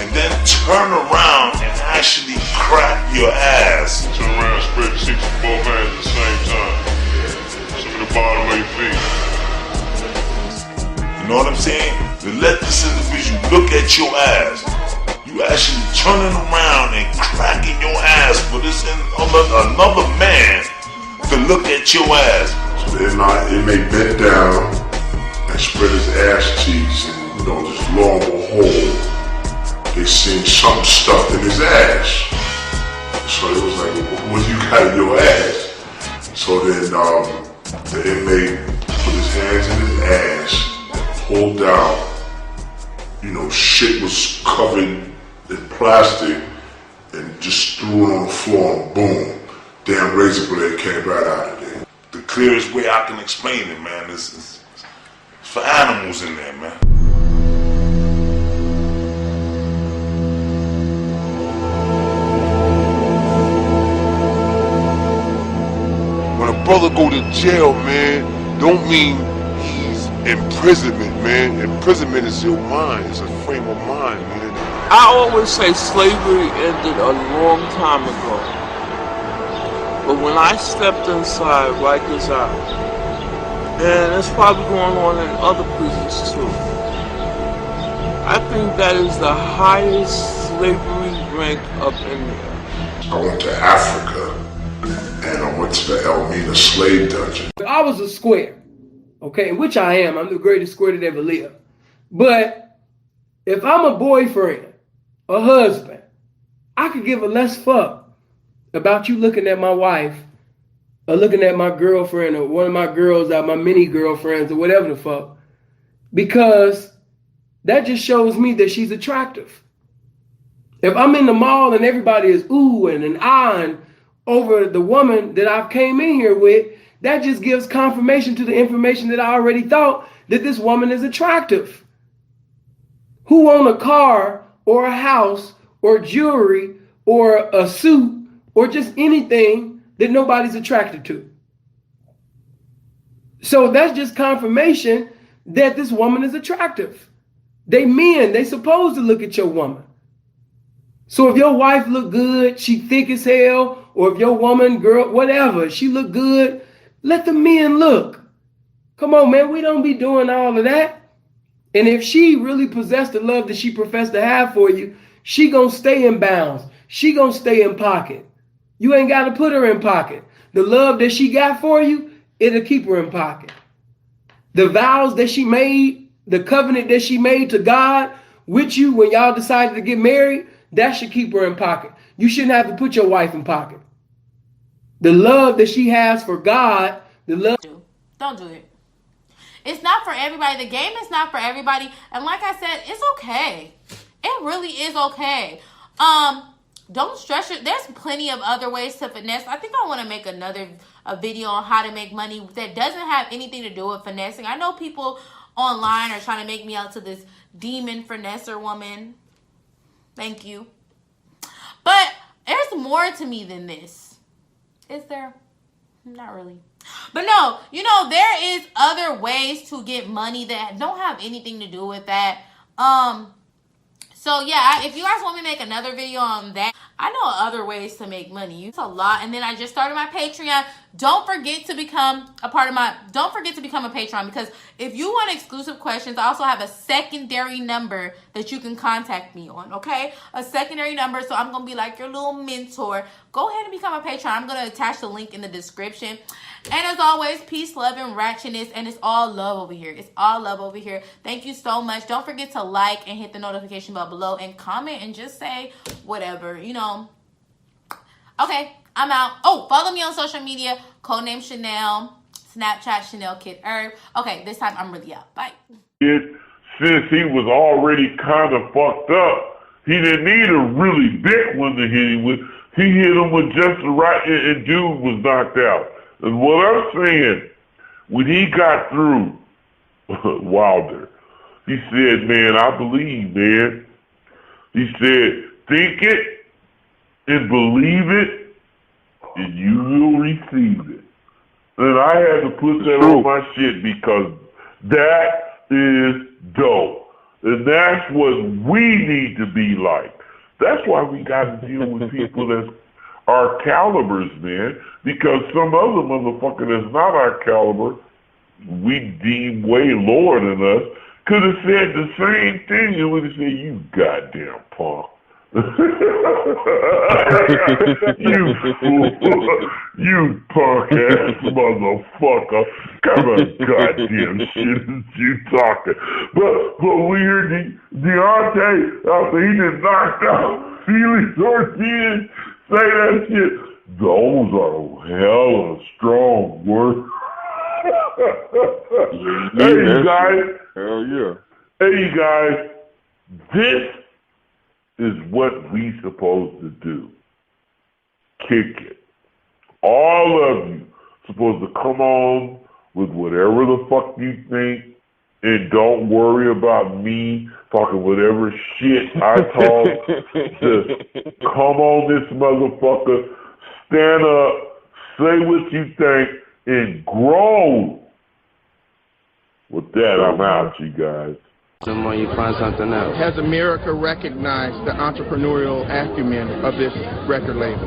And then turn around and actually crack your ass. Turn around, spread your cheeks with both hands at the same time. Some of the bottom of your feet. You know what I'm saying? To let this individual look at your ass. You actually turning around and cracking your ass for this another man to look at your ass. So it may bend down and spread his ass cheeks and, just lo and behold, they seen something stuffed in his ass. So it was like, what you got in your ass? So then the inmate put his hands in his ass and pulled out, shit was covered in plastic and just threw it on the floor and boom, damn razor blade came right out of there. The clearest way I can explain it, man, is for animals in there, man. When a brother go to jail, man, don't mean he's imprisonment, man. Imprisonment is your mind. It's a frame of mind, man. I always say slavery ended a long time ago. But when I stepped inside Rikers Island, and it's probably going on in other prisons too, I think that is the highest slavery rank up in there. I went to Africa and I went to the Elmina slave dungeon. I was a square, okay, which I am. I'm the greatest square that ever lived. But if I'm a boyfriend, a husband, I could give a less fuck about you looking at my wife or looking at my girlfriend or one of my girls out, my mini girlfriends or whatever the fuck, because that just shows me that she's attractive. If I'm in the mall and everybody is oohing and ahhing over the woman that I've came in here with, that just gives confirmation to the information that I already thought, that this woman is attractive. Who own a car or a house or jewelry or a suit or just anything that nobody's attracted to? So that's just confirmation that this woman is attractive. They supposed to look at your woman. So if your wife look good, she thick as hell, or if your woman, girl, whatever, she look good, let the men look. Come on, man, we don't be doing all of that. And if she really possessed the love that she professed to have for you, she gonna stay in bounds. She gonna stay in pocket. You ain't got to put her in pocket. The love that she got for you, it'll keep her in pocket. The vows that she made, the covenant that she made to God with you when y'all decided to get married, that should keep her in pocket. You shouldn't have to put your wife in pocket. The love that she has for God, the love. Don't do it. It's not for everybody. The game is not for everybody. And like I said, it's okay. It really is okay. Don't stress it. There's plenty of other ways to finesse. I think I want to make a video on how to make money that doesn't have anything to do with finessing. I know people online are trying to make me out to this demon finesser woman. Thank you. But there's more to me than this. Is there? Not really. But no, there is other ways to get money that don't have anything to do with that. So yeah, if you guys want me to make another video on that, I know other ways to make money. It's a lot. And then I just started my Patreon. Don't forget to become a Patreon, because if you want exclusive questions, I also have a secondary number that you can contact me on, okay? A secondary number, so I'm going to be like your little mentor. Go ahead and become a Patreon. I'm going to attach the link in the description. And as always, peace, love, and ratchetness. And it's all love over here. It's all love over here. Thank you so much. Don't forget to like and hit the notification bell below and comment and just say whatever, Okay, I'm out. Oh, follow me on social media. Codename Chanel. Snapchat Chanel Kid Herb. Okay, this time I'm really out. Bye. Since he was already kind of fucked up, he didn't need a really big one to hit him with. He hit him with just the right, and dude was knocked out. And what I'm saying, when he got through Wilder, he said, man, I believe, man. He said, think it and believe it, and you will receive it. And I had to put that on my shit because that is dope. And that's what we need to be like. That's why we got to deal with people that's our calibers, man. Because some other motherfucker that's not our caliber, we deem way lower than us, could have said the same thing and would have said, you goddamn punk. You fool. You punk ass motherfucker. Come on, goddamn shit is you talking. But we hear Deontay after he just knocked out Felix Ortiz say that shit. Those are hella strong words. Hey, you guys. Hell yeah. Hey, you guys. This is what we supposed to do. Kick it. All of you supposed to come on with whatever the fuck you think and don't worry about me talking whatever shit I talk. Just come on this motherfucker, stand up, say what you think, and grow. With that, I'm out, you guys. The more you find something else. Has America recognized the entrepreneurial acumen of this record label?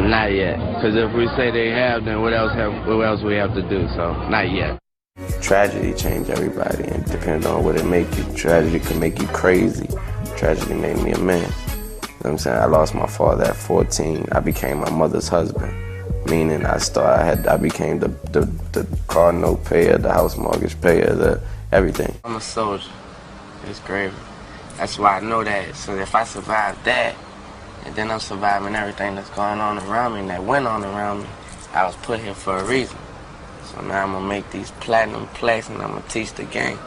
Not yet. Because if we say they have, then what else we have to do? So, not yet. Tragedy changed everybody, and depending on what it make you. Tragedy can make you crazy. Tragedy made me a man. You know what I'm saying? I lost my father at 14. I became my mother's husband. Meaning I became the car note payer, the house mortgage payer, the everything. I'm a soldier. It's gravy. That's why I know that. So if I survive that, and then I'm surviving everything that's going on around me and that went on around me, I was put here for a reason. So now I'm gonna make these platinum plaques and I'm gonna teach the game.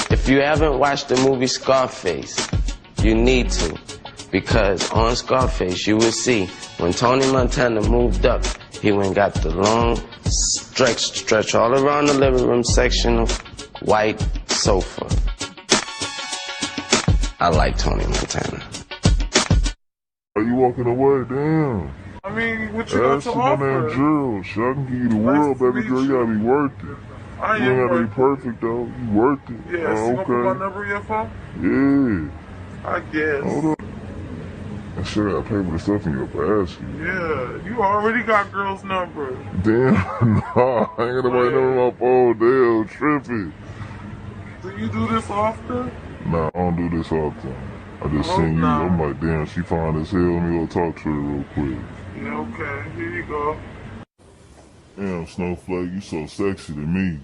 If you haven't watched the movie Scarface, you need to. Because on Scarface, you will see when Tony Montana moved up, he went and got the long stretch all around the living room section of white sofa. I like Tony Montana. Are you walking away? Damn. I mean, what you got to offer? My name Gerald. Shit, I can give you the world, baby girl. You gotta be worth it. I You ain't gotta be perfect, though. You worth it. Yeah, so you gonna put my number in your phone? Yeah. I guess. Hold up. I sure gotta pay for the stuff in your basket. Yeah, you already got girls' numbers. Damn, nah, I ain't got nobody number on my phone. Damn, tripping. Do you do this often? Nah, I don't do this often. I just seen you. I'm like, damn, she fine as hell. Let me go talk to her real quick. Yeah, okay. Here you go. Damn, Snowflake, you so sexy to me.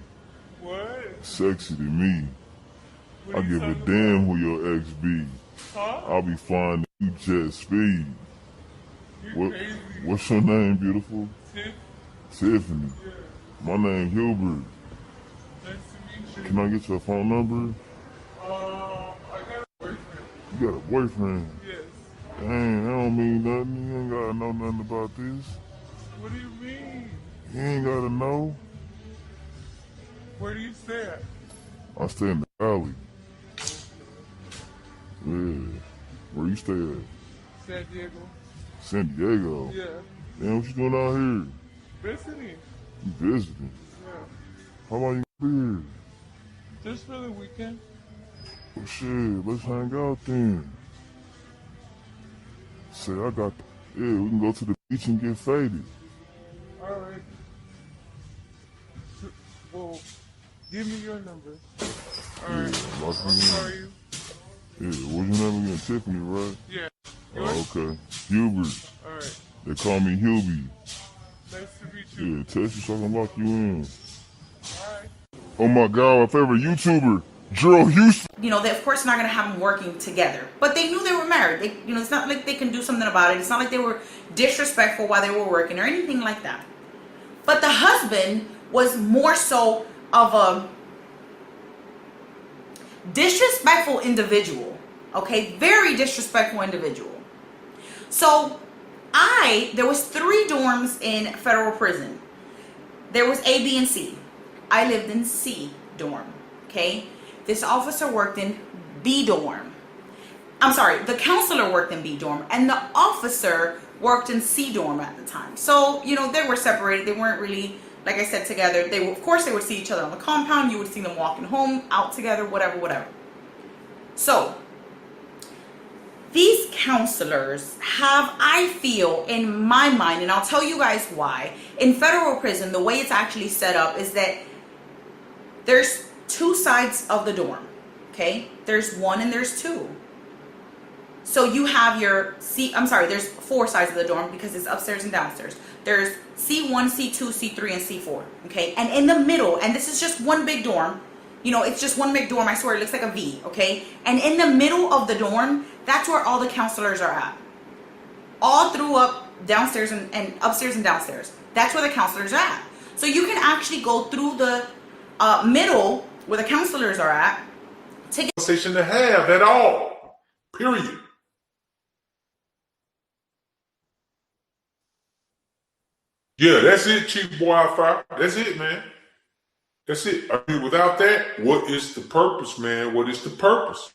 What? Sexy to me. I give a damn who your ex be. Huh? I'll be flying you jet speed. What's your name, beautiful? Tiffany. Yeah. My name Hubert. Nice to meet you. Can I get your phone number? I got a boyfriend. You got a boyfriend? Yes. Dang, that don't mean nothing. You ain't gotta know nothing about this. What do you mean? You ain't gotta know. Where do you stay at? I stay in the alley. Yeah. Where you stay at? San Diego. San Diego? Yeah. Damn, what you doing out here? Visiting. You visiting? Yeah. How long you be here? Just for the weekend. Well, shit, let's hang out then. Say, we can go to the beach and get faded. Alright. Well, give me your number. Alright. Yeah, I'll call you. Yeah, what's your name again? Tiffany, right? Yeah. Oh, okay. Hubert. Alright. They call me Hubie. Nice to meet you. Yeah, text you so I can lock you in. Alright. Oh my God, my favorite YouTuber, Drew Houston. You know, they're of course not going to have them working together. But they knew they were married. It's not like they can do something about it. It's not like they were disrespectful while they were working or anything like that. But the husband was more so of a disrespectful individual. Okay? Very disrespectful individual. So there was 3 dorms in federal prison. There was A, B, and C. I lived in C dorm. Okay? This officer worked in B dorm. I'm sorry, the counselor worked in B dorm and the officer worked in C dorm at the time. So, they were separated. They weren't really like I said, together. They of course, they would see each other on the compound. You would see them walking home, out together, whatever. So these counselors have, I feel, in my mind, and I'll tell you guys why. In federal prison, the way it's actually set up is that there's two sides of the dorm, okay? There's one and there's two. So you have your there's four sides of the dorm because it's upstairs and downstairs. There's C1, C2, C3, and C4, okay? And in the middle, and this is just one big dorm, you know, it's just one big dorm, I swear, it looks like a V, okay? And in the middle of the dorm, that's where all the counselors are at. All through up downstairs and upstairs and downstairs. That's where the counselors are at. So you can actually go through the middle where the counselors are at to get conversation to have at all. Period. Yeah, that's it, Chief Boy Alpha. That's it, man. That's it. I mean, without that, what is the purpose, man? What is the purpose?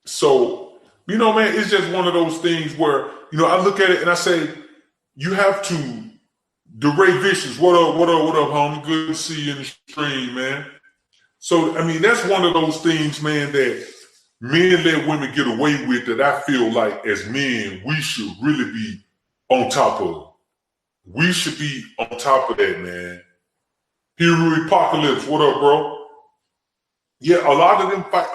So, you know, man, it's just one of those things where, you know, I look at it and I say, you have to, DeRay Vicious, what up, homie? Good to see you in the stream, man. So, I mean, that's one of those things, man, that men let women get away with that I feel like as men, we should really be on top of. We should be on top of that, man. Hero Apocalypse, what up, bro? Yeah, a lot of them fight,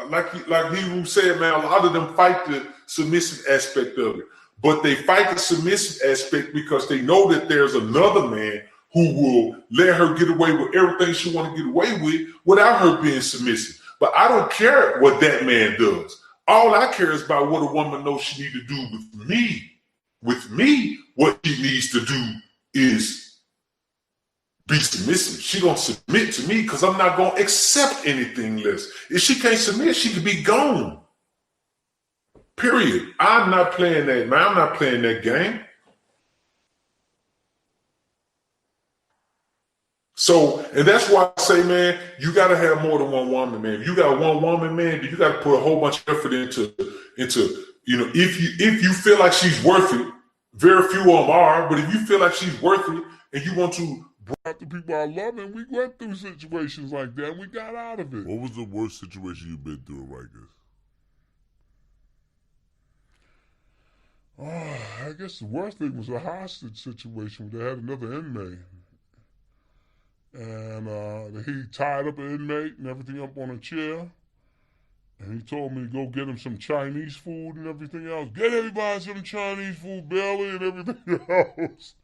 like Hero said, man, a lot of them fight the submissive aspect of it. But they fight the submissive aspect because they know that there's another man who will let her get away with everything she want to get away with without her being submissive. But I don't care what that man does. All I care is about what a woman knows she needs to do with me. With me, what she needs to do is be submissive. She gonna submit to me because I'm not gonna accept anything less. If she can't submit, she could be gone. Period. I'm not playing that, man. I'm not playing that game. So, and that's why I say, man, you got to have more than one woman, man. If you got one woman, man, you got to put a whole bunch of effort into, you know, if you feel like she's worth it, very few of them are, but if you feel like she's worth it and you want to brought the people I love, and we went through situations like that, and we got out of it. What was the worst situation you've been through, Rikers? Oh, I guess the worst thing was a hostage situation where they had another inmate. And he tied up an inmate and everything up on a chair. And he told me to go get him some Chinese food and everything else. Get everybody some Chinese food, Billy, and everything else.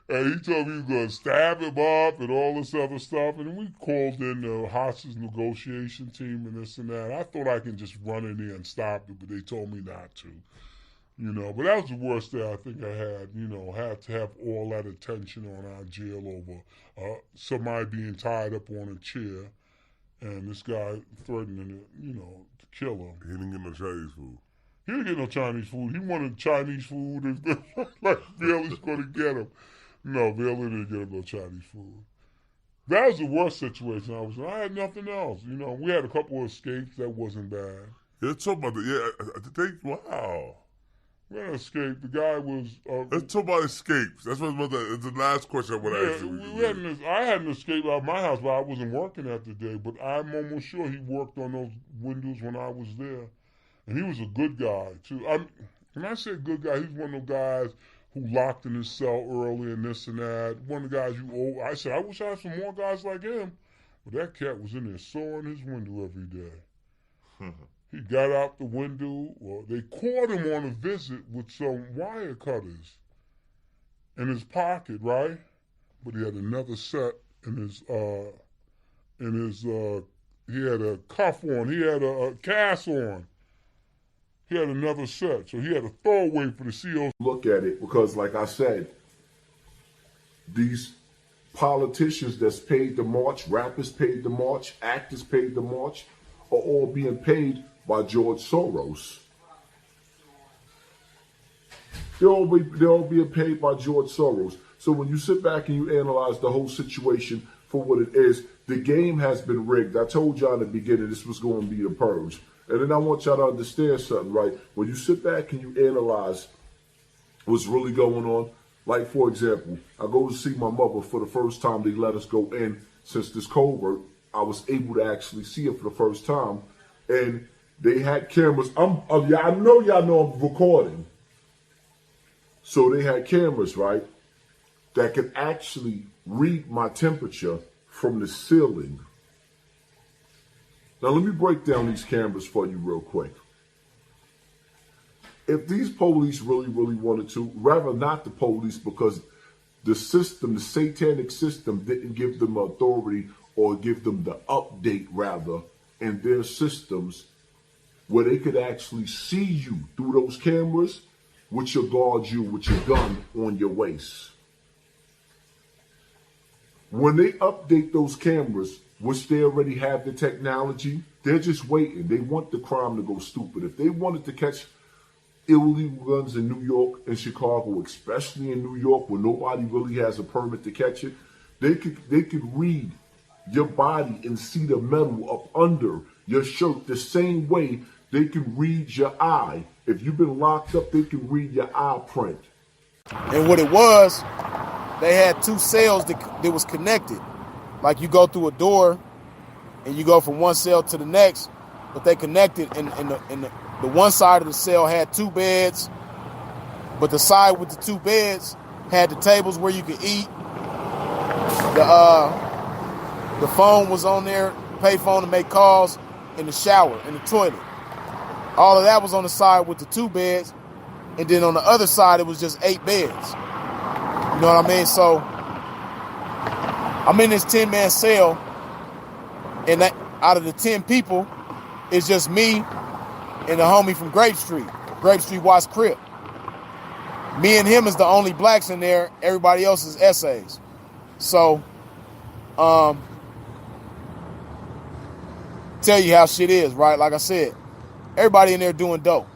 And he told me he was going to stab him up and all this other stuff. And we called in the hostage negotiation team and this and that. I thought I could just run in there and stop it, but they told me not to. You know, but that was the worst day I think I had, you know, had to have all that attention on our jail over somebody being tied up on a chair and this guy threatening to, you know, to kill him. He didn't get no Chinese food. He didn't get no Chinese food. He wanted Chinese food and like Bailey's going to get him. No, Bailey didn't get him no Chinese food. That was the worst situation I was in. I had nothing else. You know, we had a couple of escapes. That wasn't bad. Yeah, talk about that. Yeah, I think, wow. We had an escape. The guy was... Let's talk about escapes. That's what the last question I want to ask you. I had an escape out of my house, but I wasn't working that the day. But I'm almost sure he worked on those windows when I was there. And he was a good guy, too. When I say good guy, he's one of those guys who locked in his cell early and this and that. One of the guys I said, I wish I had some more guys like him. But that cat was in there sawing his window every day. He got out the window. Well, they caught him on a visit with some wire cutters in his pocket, right? But he had another set in his, he had a cuff on. He had a cast on. He had another set. So he had a throwaway for the COs. Look at it because, like I said, these politicians that's paid to march, rappers paid to march, actors paid to march, are all being paid by George Soros. They're all being paid by George Soros. So when you sit back and you analyze the whole situation for what it is, The game has been rigged. I told y'all in the beginning this was going to be the purge. And then I want y'all to understand something, right? When you sit back and you analyze what's really going on, like, for example, I go to see my mother for the first time. They let us go in since this covert. I was able to actually see it for the first time. And they had cameras. I know y'all know I'm recording. So they had cameras, right, that could actually read my temperature from the ceiling. Now, let me break down these cameras for you real quick. If these police really, really wanted to, rather not the police, because the system, the satanic system, didn't give them authority or give them the update, rather, in their systems where they could actually see you through those cameras, which will guard you with your gun on your waist. When they update those cameras, which they already have the technology, they're just waiting. They want the crime to go stupid. If they wanted to catch illegal guns in New York and Chicago, especially in New York where nobody really has a permit to catch it, they could read your body and see the metal up under your shirt the same way they can read your eye. If you've been locked up, they can read your eye print. And what it was, they had two cells that was connected. Like you go through a door and you go from one cell to the next, but they connected, and the one side of the cell had two beds, but the side with the two beds had the tables where you could eat. The phone was on there, pay phone to make calls, in the shower, in the toilet. All of that was on the side with the two beds, and then on the other side it was just 8 beds. You know what I mean? So I'm in this 10-man cell, and that, out of the 10 people, it's just me and the homie from Grape Street Watts Crip. Me and him is the only blacks in there. Everybody else is essays. So, tell you how shit is, right? Like I said, everybody in there doing dope.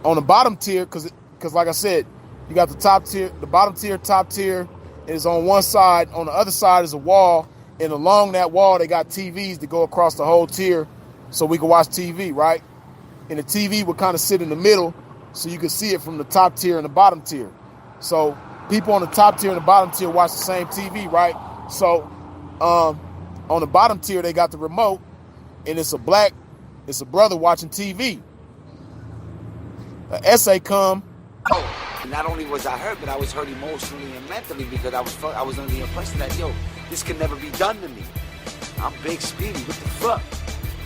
On the bottom tier, cause like I said, you got the top tier, the bottom tier, top tier, and it's on one side. On the other side is a wall, and along that wall they got TVs that go across the whole tier, so we can watch TV, right? And the TV would kind of sit in the middle, so you could see it from the top tier and the bottom tier. So people on the top tier and the bottom tier watch the same TV, right? So on the bottom tier they got the remote, and it's a brother watching TV. An essay come. Not only was I hurt, but I was hurt emotionally and mentally because I was under the impression that, yo, this could never be done to me. I'm Big Speedy. What the fuck?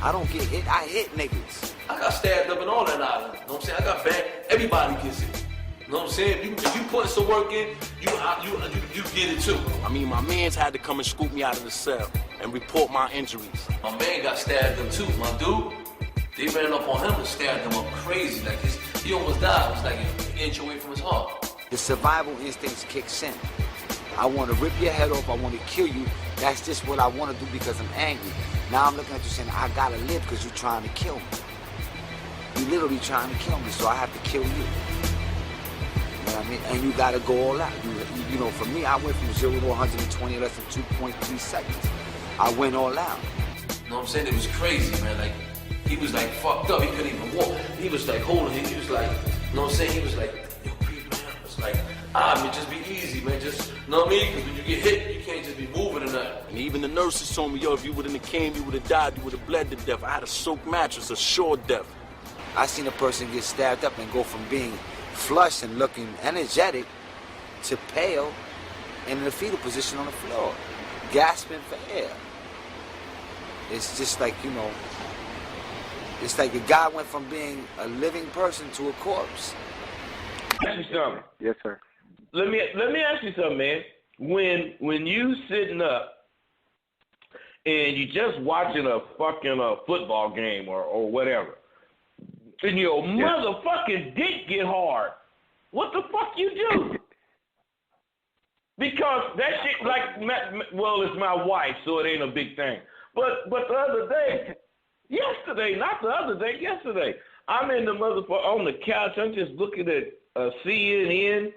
I don't get hit. I hit niggas. I got stabbed up in all that island. You know what I'm saying? I got bad. Everybody gets it. You know what I'm saying? If you put some work in, you get it too. I mean, my mans had to come and scoop me out of the cell and report my injuries. My man got stabbed up too, my dude. They ran up on him and stabbed him up crazy. Like he almost died. It was like an inch away from his heart. The survival instincts kicks in. I want to rip your head off. I want to kill you. That's just what I want to do because I'm angry. Now I'm looking at you saying, I gotta live because you're trying to kill me. You're literally trying to kill me, so I have to kill you. You know what I mean? And you gotta go all out. You know, for me, I went from 0 to 120 in less than 2.3 seconds. I went all out. You know what I'm saying? It was crazy, man. Like, he was like fucked up. He couldn't even walk. He was like holding it. He was like, you know what I'm saying? He was like, yo, Pete, man. I was like, man, just be easy, man. Just, you know what I mean? Because when you get hit, you can't just be moving or nothing. And even the nurses told me, yo, if you wouldn't have came, you would have died. You would have bled to death. I had a soaked mattress, a sure death. I seen a person get stabbed up and go from being flush and looking energetic to pale and in a fetal position on the floor, gasping for air. It's just like, you know, it's like the guy went from being a living person to a corpse. Ask you something. Yes, sir. Let me ask you something, man. When you sitting up and you just watching a fucking football game or whatever, and your motherfucking dick get hard, what the fuck you do? Because that shit, like, well, it's my wife, so it ain't a big thing. But the other day, yesterday, I'm in the motherfucker on the couch. I'm just looking at CNN,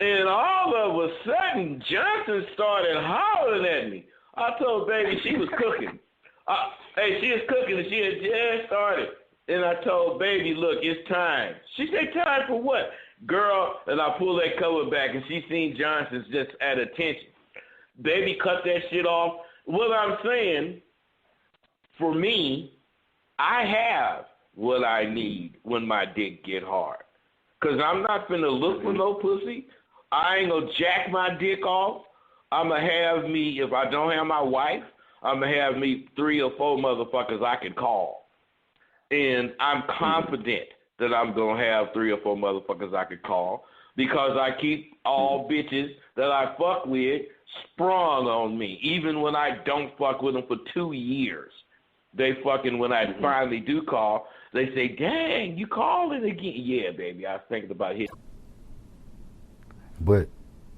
And all of a sudden, Johnson started hollering at me. I told baby she was cooking. She was cooking and she had just started. And I told baby, look, it's time. She said, time for what? Girl, and I pulled that cover back and she seen Johnson's just at attention. Baby cut that shit off. What I'm saying, for me, I have what I need when my dick get hard. Because I'm not finna look for no pussy. I ain't gonna jack my dick off. I'm gonna have me, if I don't have my wife, I'm gonna have me 3 or 4 motherfuckers I can call. And I'm confident that I'm gonna have 3 or 4 motherfuckers I can call because I keep all bitches that I fuck with sprung on me. Even when I don't fuck with them for 2 years. They fucking, when I finally do call, they say, dang, you calling again? Yeah, baby, I was thinking about it. But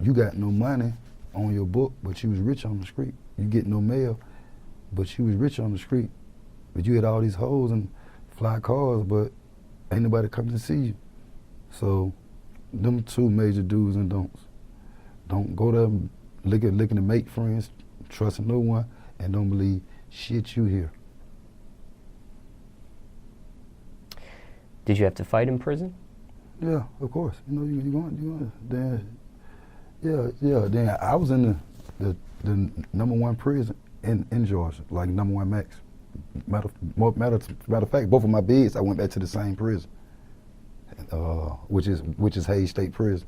you got no money on your book, but you was rich on the street. You get no mail, but you was rich on the street. But you had all these hoes and fly cars, but ain't nobody coming to see you. So them 2 major do's and don'ts. Don't go there looking to make friends, trusting no one, and don't believe shit you hear. Did you have to fight in prison? Yeah, of course. You know, you going. Then, yeah. Then I was in the #1 prison in Georgia, like #1 max. Matter of fact, both of my beds, I went back to the same prison, which is Hayes State Prison.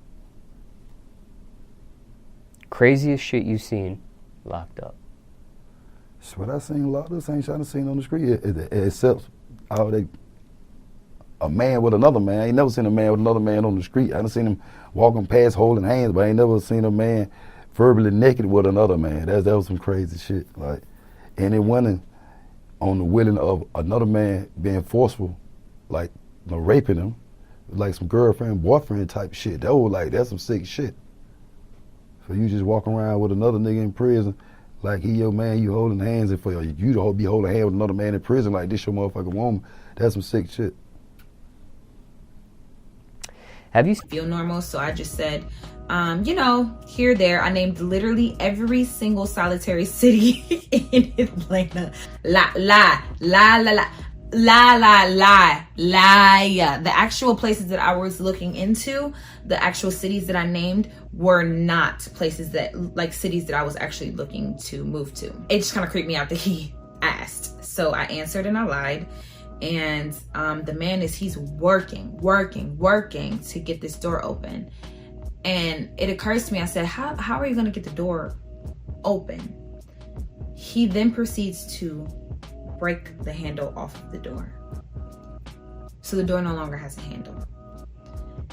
Craziest shit you seen locked up? So what I seen locked up, ain't trying to seen on the street, except all they. A man with another man. I ain't never seen a man with another man on the street. I done seen him walking past holding hands, but I ain't never seen a man verbally naked with another man. That was some crazy shit. Like, and it wasn't on the willing of another man being forceful, like, you know, raping him, like some girlfriend, boyfriend type shit. That's some sick shit. So you just walk around with another nigga in prison, like he your man, you holding hands, and for you to be holding hands with another man in prison, like this your motherfucking woman. That's some sick shit. Have you feel normal? So I just said, here, there. I named literally every single solitary city in Atlanta. Lie. The actual places that I was looking into, the actual cities that I named were not places that, like cities that I was actually looking to move to. It just kind of creeped me out that he asked. So I answered and I lied. And the man he's working to get this door open. And it occurs to me, I said, how are you gonna get the door open? He then proceeds to break the handle off of the door. So the door no longer has a handle.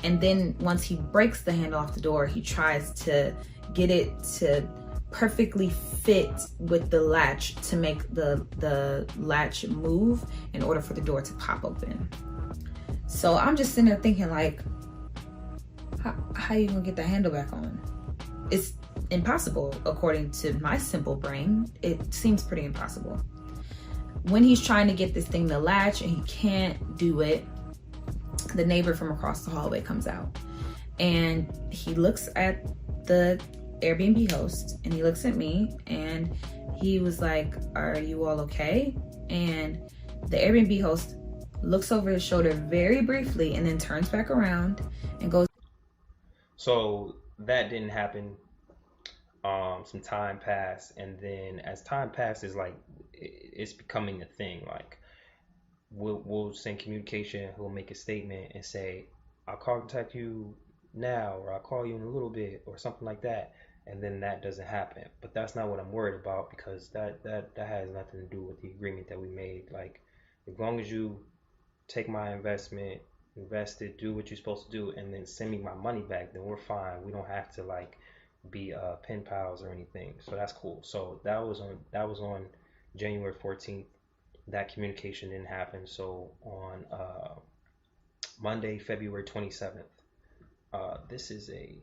And then once he breaks the handle off the door, he tries to get it to perfectly fit with the latch to make the latch move in order for the door to pop open. So I'm just sitting there thinking, like, how you gonna get the handle back on? It's impossible according to my simple brain. It seems pretty impossible. When he's trying to get this thing to latch and he can't do it, the neighbor from across the hallway comes out and he looks at the Airbnb host and he looks at me and he was like, are you all okay? And the Airbnb host looks over his shoulder very briefly and then turns back around and goes. So that didn't happen. Some time passed, and then as time passes, like, it's becoming a thing. Like, we'll send communication, he'll make a statement and say, I'll contact you now, or I'll call you in a little bit, or something like that. And then that doesn't happen. But that's not what I'm worried about, because that has nothing to do with the agreement that we made. Like, as long as you take my investment, invest it, do what you're supposed to do, and then send me my money back, then we're fine. We don't have to, like, be pen pals or anything. So that's cool. So that was on January 14th. That communication didn't happen. So on Monday, February 27th, this is an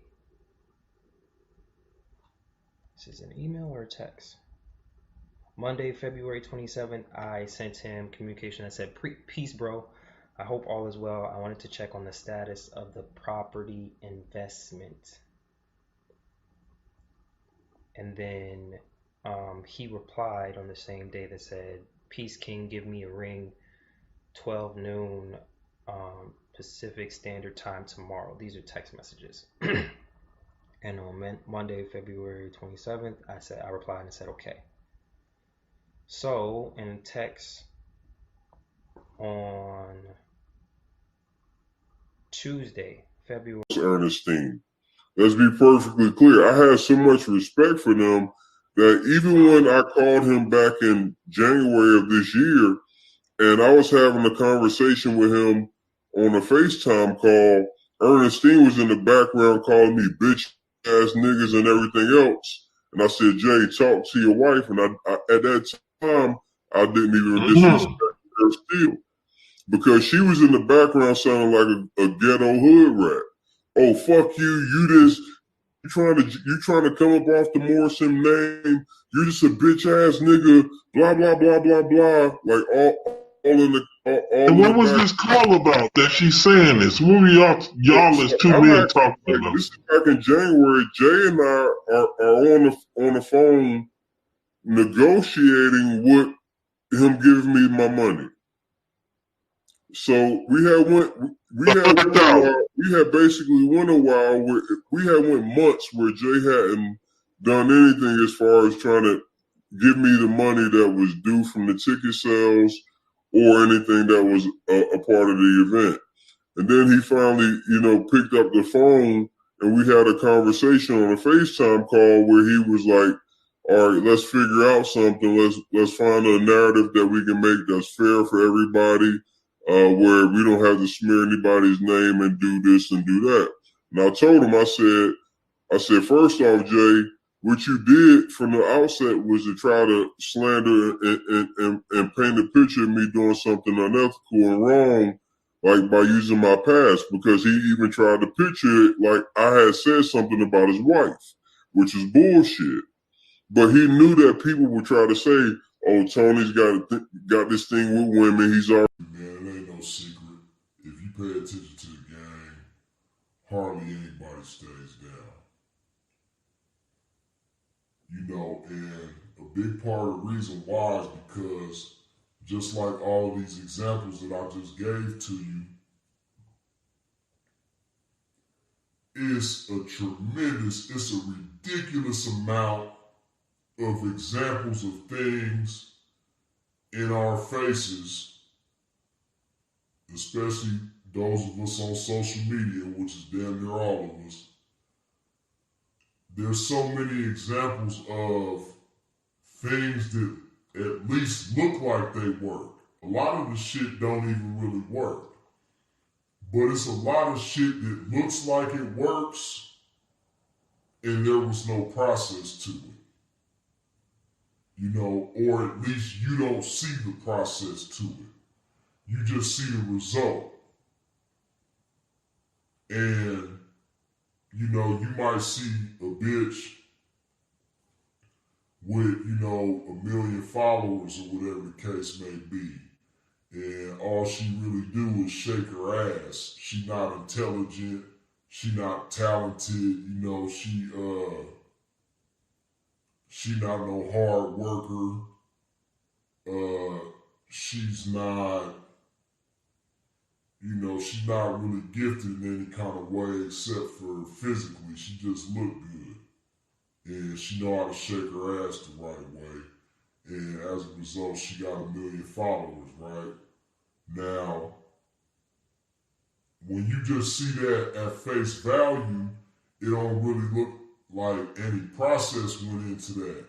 email or a text. Monday, February 27th, I sent him communication that said, peace, bro. I hope all is well. I wanted to check on the status of the property investment. And then he replied on the same day that said, "Peace King, give me a ring, 12 noon Pacific Standard Time tomorrow." These are text messages. And on Monday, February 27th, I replied and said, "Okay." So in a text on Tuesday, February. Ernestine. Let's be perfectly clear. I had so much respect for them that even when I called him back in January of this year, and I was having a conversation with him on a FaceTime call, Ernestine was in the background calling me bitch ass niggas and everything else. And I said, Jay, talk to your wife. And I at that time, I didn't even disrespect her still. Because she was in the background sounding like a ghetto hood rat. Oh, fuck you, you trying to come up off the Morrison name, you're just a bitch ass nigga, blah blah blah blah blah. Like all in the all And what was this call about that she's saying this? What were y'all as two men talking about? This is back in January. Jay and I are on the phone negotiating with him giving me my money. So we had basically went a while where we had went months where Jay hadn't done anything as far as trying to give me the money that was due from the ticket sales or anything that was a part of the event. And then he finally, picked up the phone and we had a conversation on a FaceTime call where he was like, all right, let's figure out something. Let's find a narrative that we can make that's fair for everybody, where we don't have to smear anybody's name and do this and do that. And I told him, I said, first off, Jay, what you did from the outset was to try to slander and paint a picture of me doing something unethical and wrong, like by using my past, because he even tried to picture it like I had said something about his wife, which is bullshit. But he knew that people would try to say, oh, Tony's got this thing with women. He's already... Man, it ain't no secret. If you pay attention to the game, hardly anybody stays down. And a big part of the reason why is because just like all of these examples that I just gave to you, it's a ridiculous amount of examples of things in our faces, especially those of us on social media, which is damn near all of us. There's so many examples of things that at least look like they work. A lot of the shit don't even really work. But it's a lot of shit that looks like it works and there was no process to it. Or at least you don't see the process to it. You just see the result. And, you might see a bitch with, 1 million followers or whatever the case may be. And all she really do is shake her ass. She not intelligent. She not talented. She not no hard worker. She's not, she's not really gifted in any kind of way except for physically. She just look good. And she know how to shake her ass the right way. And as a result, she got 1 million followers, right? Now, when you just see that at face value, it don't really look like any process went into that.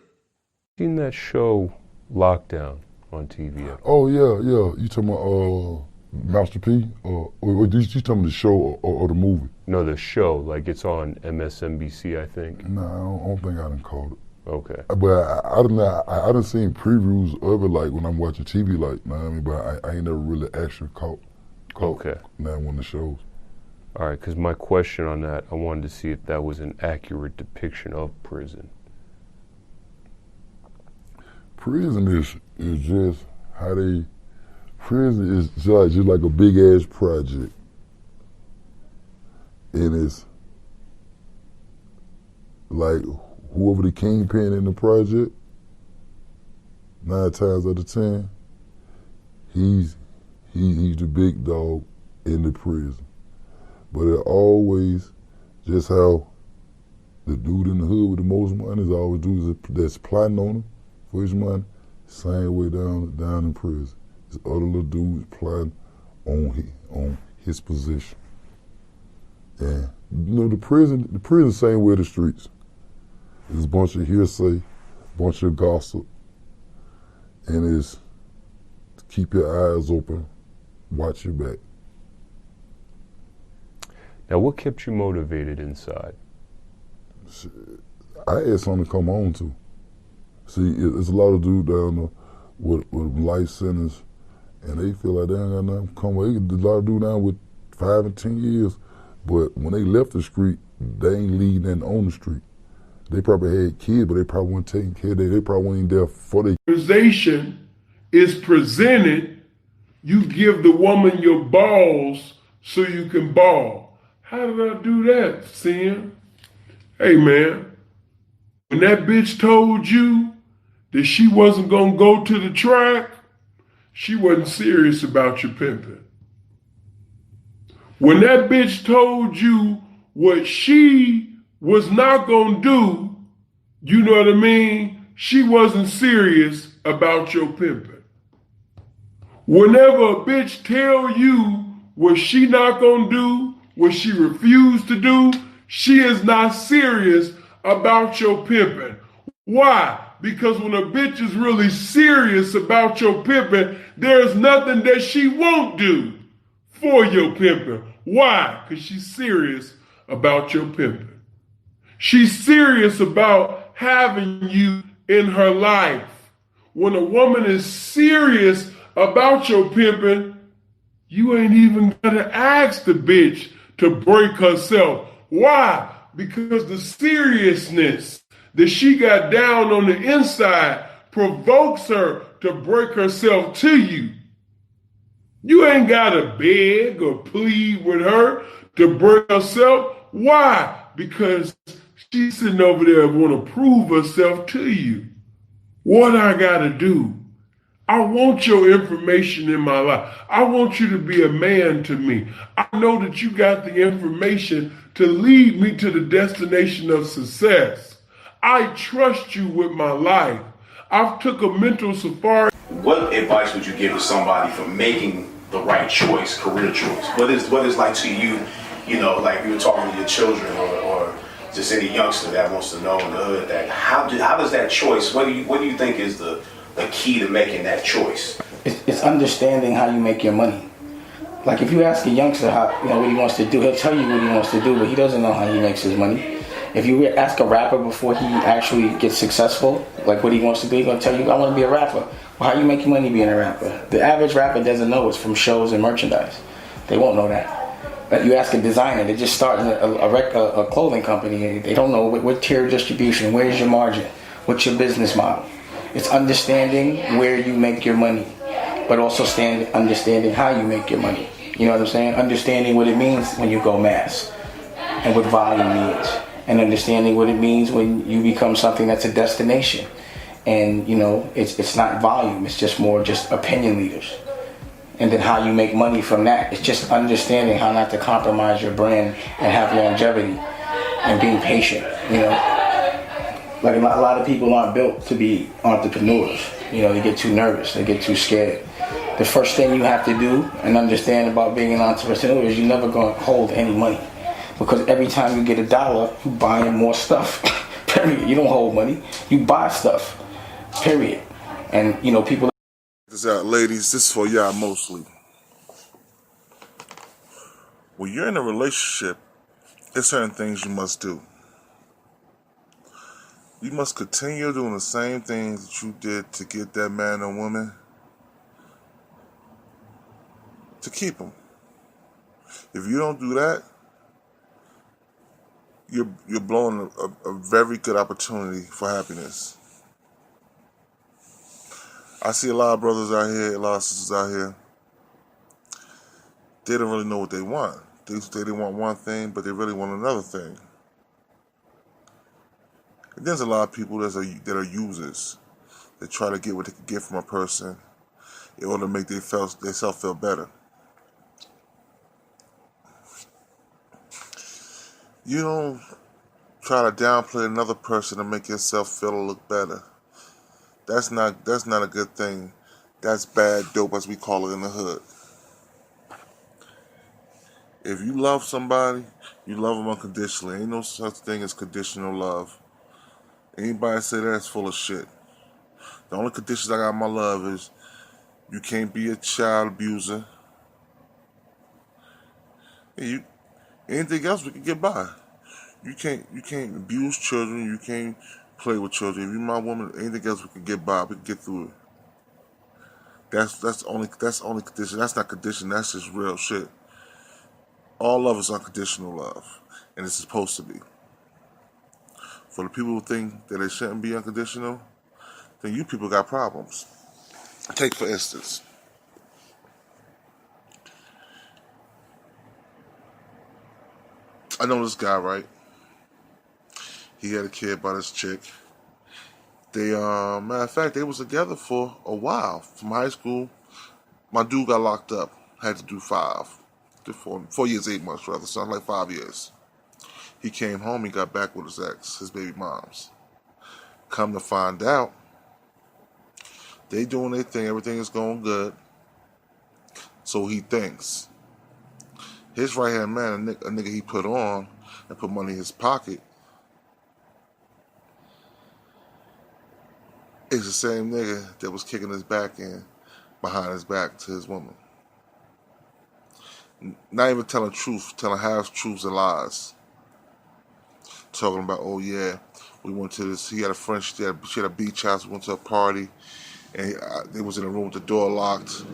Seen that show Lockdown on TV? Oh yeah. You talking about Master P? Or you talking about the show or the movie? No, the show. Like it's on MSNBC, I think. No, I don't think I done called it. Okay. But I done seen previews of it, like when I'm watching TV, like, but I ain't never really actually caught Okay. That one of the shows. All right, because my question on that, I wanted to see if that was an accurate depiction of prison. Prison is just how they... Prison is just like a big-ass project. And it's like whoever the kingpin in the project, 9 times out of 10, he's the big dog in the prison. But it always just how the dude in the hood with the most money is always dudes that's plotting on him for his money, same way down in prison. There's other little dudes plotting on his position. And the prison same way the streets. There's a bunch of hearsay, bunch of gossip, and it's keep your eyes open, watch your back. Now, what kept you motivated inside? I had something to come home to. See, there's a lot of dudes down there with life sentence, and they feel like they ain't got nothing to come home. There's a lot of dudes down with 5 and 10 years, but when they left the street, they ain't leaving nothing on the street. They probably had kids, but they probably weren't taking care of them. They probably weren't even there for their Conversation is presented, you give the woman your balls so you can ball. How did I do that, Sin? Hey, man, when that bitch told you that she wasn't going to go to the track, she wasn't serious about your pimping. When that bitch told you what she was not going to do, you know what I mean? She wasn't serious about your pimping. Whenever a bitch tell you what she not going to do, what she refused to do, she is not serious about your pimping. Why? Because when a bitch is really serious about your pimping, there's nothing that she won't do for your pimping. Why? Because she's serious about your pimping. She's serious about having you in her life. When a woman is serious about your pimping, you ain't even gonna ask the bitch to break herself. Why? Because the seriousness that she got down on the inside provokes her to break herself to you. You ain't gotta beg or plead with her to break herself. Why? Because she's sitting over there want to prove herself to you. What I gotta do? I want your information in my life. I want you to be a man to me. I know that you got the information to lead me to the destination of success. I trust you with my life. I've took a mental safari. What advice would you give to somebody for making the right choice, career choice? What is like to you, like you were talking to your children or just any youngster that wants to know in the hood, that how does that choice, what do you think is the key to making that choice? It's understanding how you make your money. Like if you ask a youngster what he wants to do, he'll tell you what he wants to do, but he doesn't know how he makes his money. If you ask a rapper before he actually gets successful, like what he wants to do, he's gonna tell you, I want to be a rapper. Well, how you make your money being a rapper? The average rapper doesn't know it's from shows and merchandise. They won't know that. But you ask a designer, they're just starting a clothing company, they don't know what tier of distribution, where's your margin, what's your business model. It's understanding where you make your money, but also understanding how you make your money. You know what I'm saying? Understanding what it means when you go mass and what volume means, and understanding what it means when you become something that's a destination. And it's not volume, it's just more just opinion leaders. And then how you make money from that. It's just understanding how not to compromise your brand and have longevity and being patient, Like a lot of people aren't built to be entrepreneurs. They get too nervous, they get too scared. The first thing you have to do and understand about being an entrepreneur is you're never going to hold any money. Because every time you get $1, you're buying more stuff. Period. You don't hold money, you buy stuff. Period. And people. This out, ladies, this is for y'all mostly. When you're in a relationship, there's certain things you must do. You must continue doing the same things that you did to get that man or woman to keep them. If you don't do that, you're blowing a very good opportunity for happiness. I see a lot of brothers out here, a lot of sisters out here. They don't really know what they want. They want one thing, but they really want another thing. There's a lot of people that are users. They try to get what they can get from a person in order to make themselves feel better. You don't try to downplay another person to make yourself feel or look better. That's not a good thing. That's bad dope, as we call it in the hood. If you love somebody, you love them unconditionally. Ain't no such thing as conditional love. Anybody say that's full of shit. The only conditions I got in my love is you can't be a child abuser. And anything else we can get by. You can't abuse children. You can't play with children. If you're my woman, anything else we can get by. We can get through it. That's only condition. That's not condition. That's just real shit. All love is unconditional love, and it's supposed to be. For the people who think that it shouldn't be unconditional, then you people got problems. Take for instance, I know this guy, right? He had a kid by this chick. They, matter of fact, they was together for a while. From high school, my dude got locked up. Had to do 4 years, 8 months rather. Sounds like 5 years. He came home. He got back with his ex, his baby moms. Come to find out, they doing their thing. Everything is going good. So he thinks. His right hand man, a nigga he put on and put money in his pocket, is the same nigga that was kicking his back in behind his back to his woman. Not even telling truth, telling half truths and lies. Talking about, oh yeah, we went to this. He had a friend. She had a beach house. We went to a party, and they was in a room with the door locked.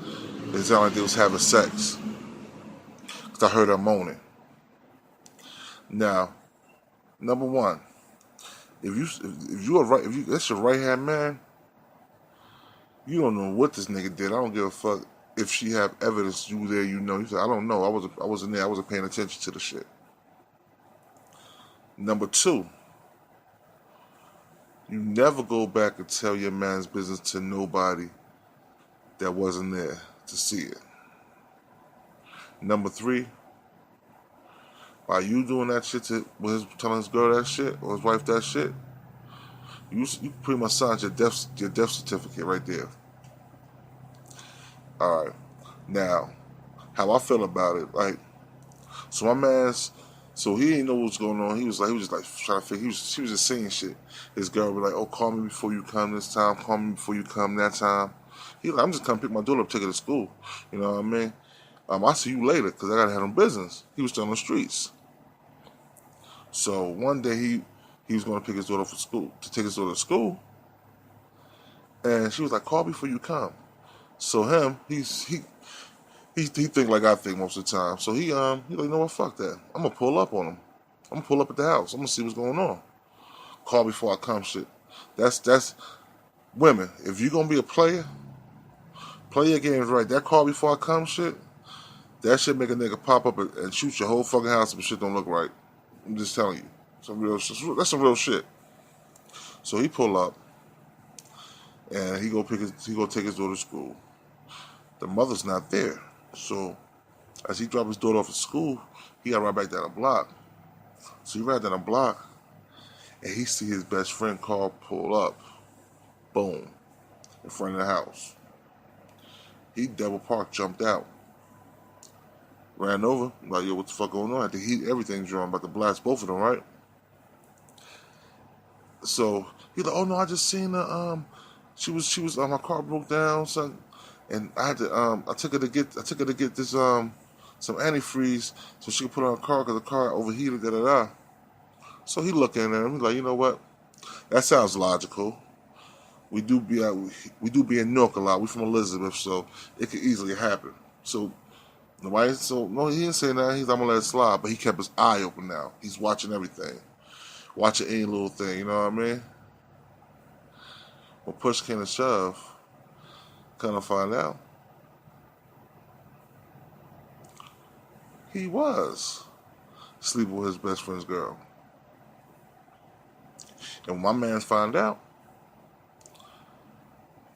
It sounded like they was having sex. Cause I heard her moaning. Now, number one, if that's your right hand man, you don't know what this nigga did. I don't give a fuck if she have evidence. You there, you know. You said, I don't know. I wasn't there. I wasn't paying attention to the shit. Number two, you never go back and tell your man's business to nobody that wasn't there to see it. Number three, by you doing that shit telling his girl that shit or his wife that shit, you pretty much signed your death certificate right there. All right, now how I feel about it, like, so my man's, so he didn't know what was going on. He was just like trying to figure. He was just saying shit. His girl was like, "Oh, call me before you come this time. Call me before you come that time." He like, "I'm just coming pick my daughter up, take her to school." You know what I mean? I'll see you later because I gotta handle business. He was still on the streets. So one day he was going to pick his daughter to take his daughter to school, and she was like, "Call before you come." So he think like I think most of the time. So he like, you know what, fuck that. I'm gonna pull up on him. I'm gonna pull up at the house. I'm gonna see what's going on. Call before I come shit. That's women. If you're gonna be a player, play your games right. That call before I come shit, that shit make a nigga pop up and shoot your whole fucking house if shit don't look right. I'm just telling you. That's some real shit. So he pull up and he go take his daughter to school. The mother's not there. So as he drop his daughter off at school, he got right back down the block. So he right down the block and he see his best friend car pull up. Boom. In front of the house. He double parked, jumped out. Ran over, like, yo, what the fuck going on? Had to heat everything drawn, about to blast both of them, right? So he's like, oh no, I just seen her. She was. My car broke down, son, and I had to. I took her to get this some antifreeze so she could put on her car because the car overheated. Da da da. So he looking at him. He's like, you know what? That sounds logical. We do be in Newark a lot. We from Elizabeth, so it could easily happen. So. No, he didn't say that. I'm gonna let it slide, but he kept his eye open now. He's watching everything, watching any little thing. You know what I mean? When push came to shove, kind of find out, he was sleeping with his best friend's girl. And when my man found out,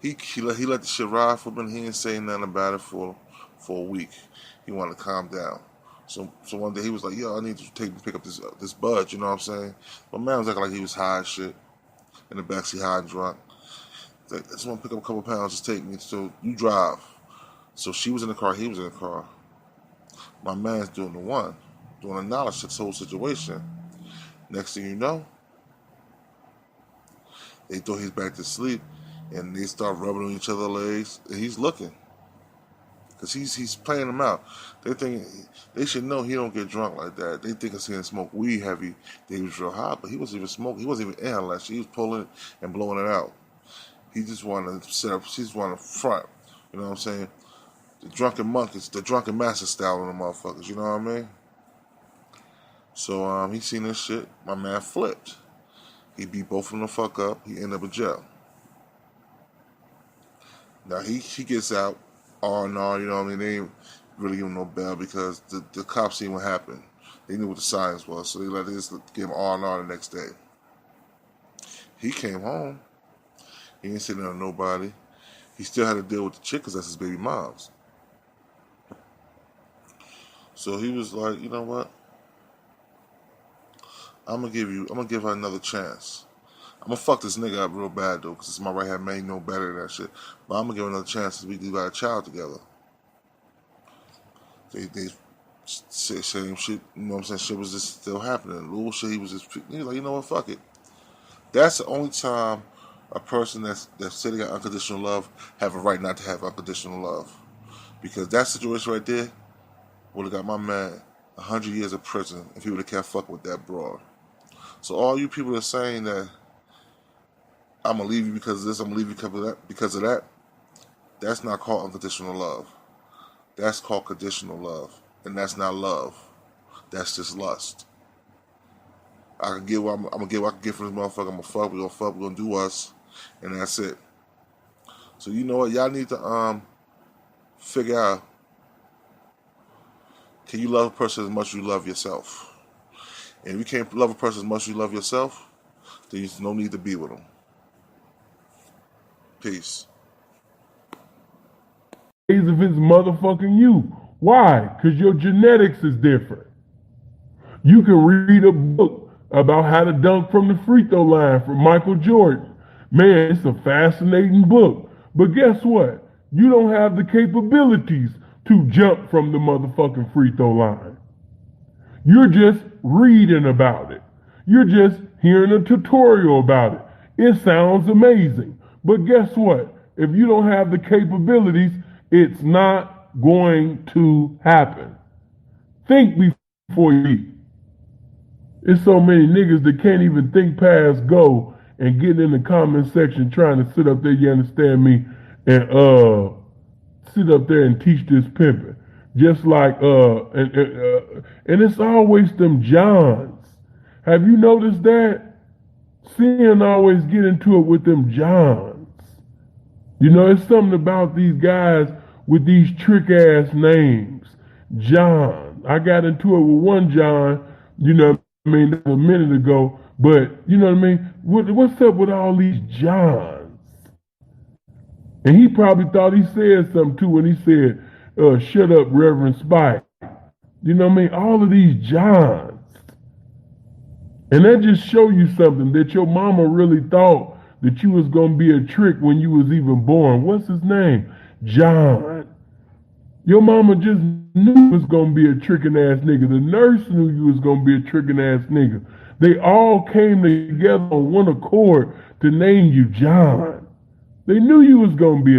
he let the shit ride for him. He didn't say nothing about it for a week. He wanted to calm down. So one day he was like, "Yo, I need to pick up this bud." You know what I'm saying? My man was acting like he was high as shit in the backseat, high and drunk. He's like, "I just want to pick up a couple pounds. Just take me." So you drive. So she was in the car. He was in the car. My man's doing the knowledge to this whole situation. Next thing you know, they thought he's back to sleep, and they start rubbing on each other's legs, and he's looking. Because he's playing them out. They should know he don't get drunk like that. They think it's him smoke weed heavy. He was real high, but he wasn't even smoking. He wasn't even inhaling that shit. He was pulling it and blowing it out. He just wanted to set up. He just wanted to front. You know what I'm saying? The drunken monkeys, the drunken master style on the motherfuckers. You know what I mean? So he seen this shit. My man flipped. He beat both of them the fuck up. He ended up in jail. Now he gets out. R&R, you know what I mean? They ain't really give him no bail because the cops seen what happened. They knew what the science was, so they just gave him R&R the next day. He came home. He ain't sitting there to nobody. He still had to deal with the chick because that's his baby mom's. So he was like, you know what? I'm gonna give her another chance. I'm gonna fuck this nigga up real bad though, because it's my right hand man, he know better than that shit. But I'm gonna give him another chance because we got a child together. They say same shit, you know what I'm saying? Shit was just still happening. Little shit, he was like, you know what, fuck it. That's the only time a person that's said they got unconditional love have a right not to have unconditional love. Because that situation right there would have got my man 100 years of prison if he would have kept fucking with that broad. So all you people that are saying that I'm gonna leave you because of this, I'm gonna leave you because of that, that's not called unconditional love. That's called conditional love. And that's not love. That's just lust. I can get what I can get from this motherfucker. I'm gonna fuck, we're gonna do us, and that's it. So you know what? Y'all need to figure out, can you love a person as much as you love yourself? And if you can't love a person as much as you love yourself, then there's no need to be with them. Peace. If it's motherfucking you. Why? Because your genetics is different. You can read a book about how to dunk from the free throw line from Michael Jordan. Man, it's a fascinating book. But guess what? You don't have the capabilities to jump from the motherfucking free throw line. You're just reading about it. You're just hearing a tutorial about it. It sounds amazing. But guess what? If you don't have the capabilities, it's not going to happen. Think before you eat. There's so many niggas that can't even think past go and get in the comment section trying to sit up there, you understand me, and sit up there and teach this pimping. Just like and it's always them Johns. Have you noticed that? Sin always get into it with them Johns. You know, it's something about these guys with these trick ass names. John. I got into it with one John, you know what I mean, a minute ago, but you know what I mean? What's up with all these Johns? And he probably thought he said something too when he said, shut up, Reverend Spike. You know what I mean? All of these Johns. And that just show you something, that your mama really thought that you was going to be a trick when you was even born. What's his name? John. Your mama just knew you was going to be a tricking ass nigga. The nurse knew you was going to be a tricking ass nigga. They all came together on one accord to name you John. They knew you was going to be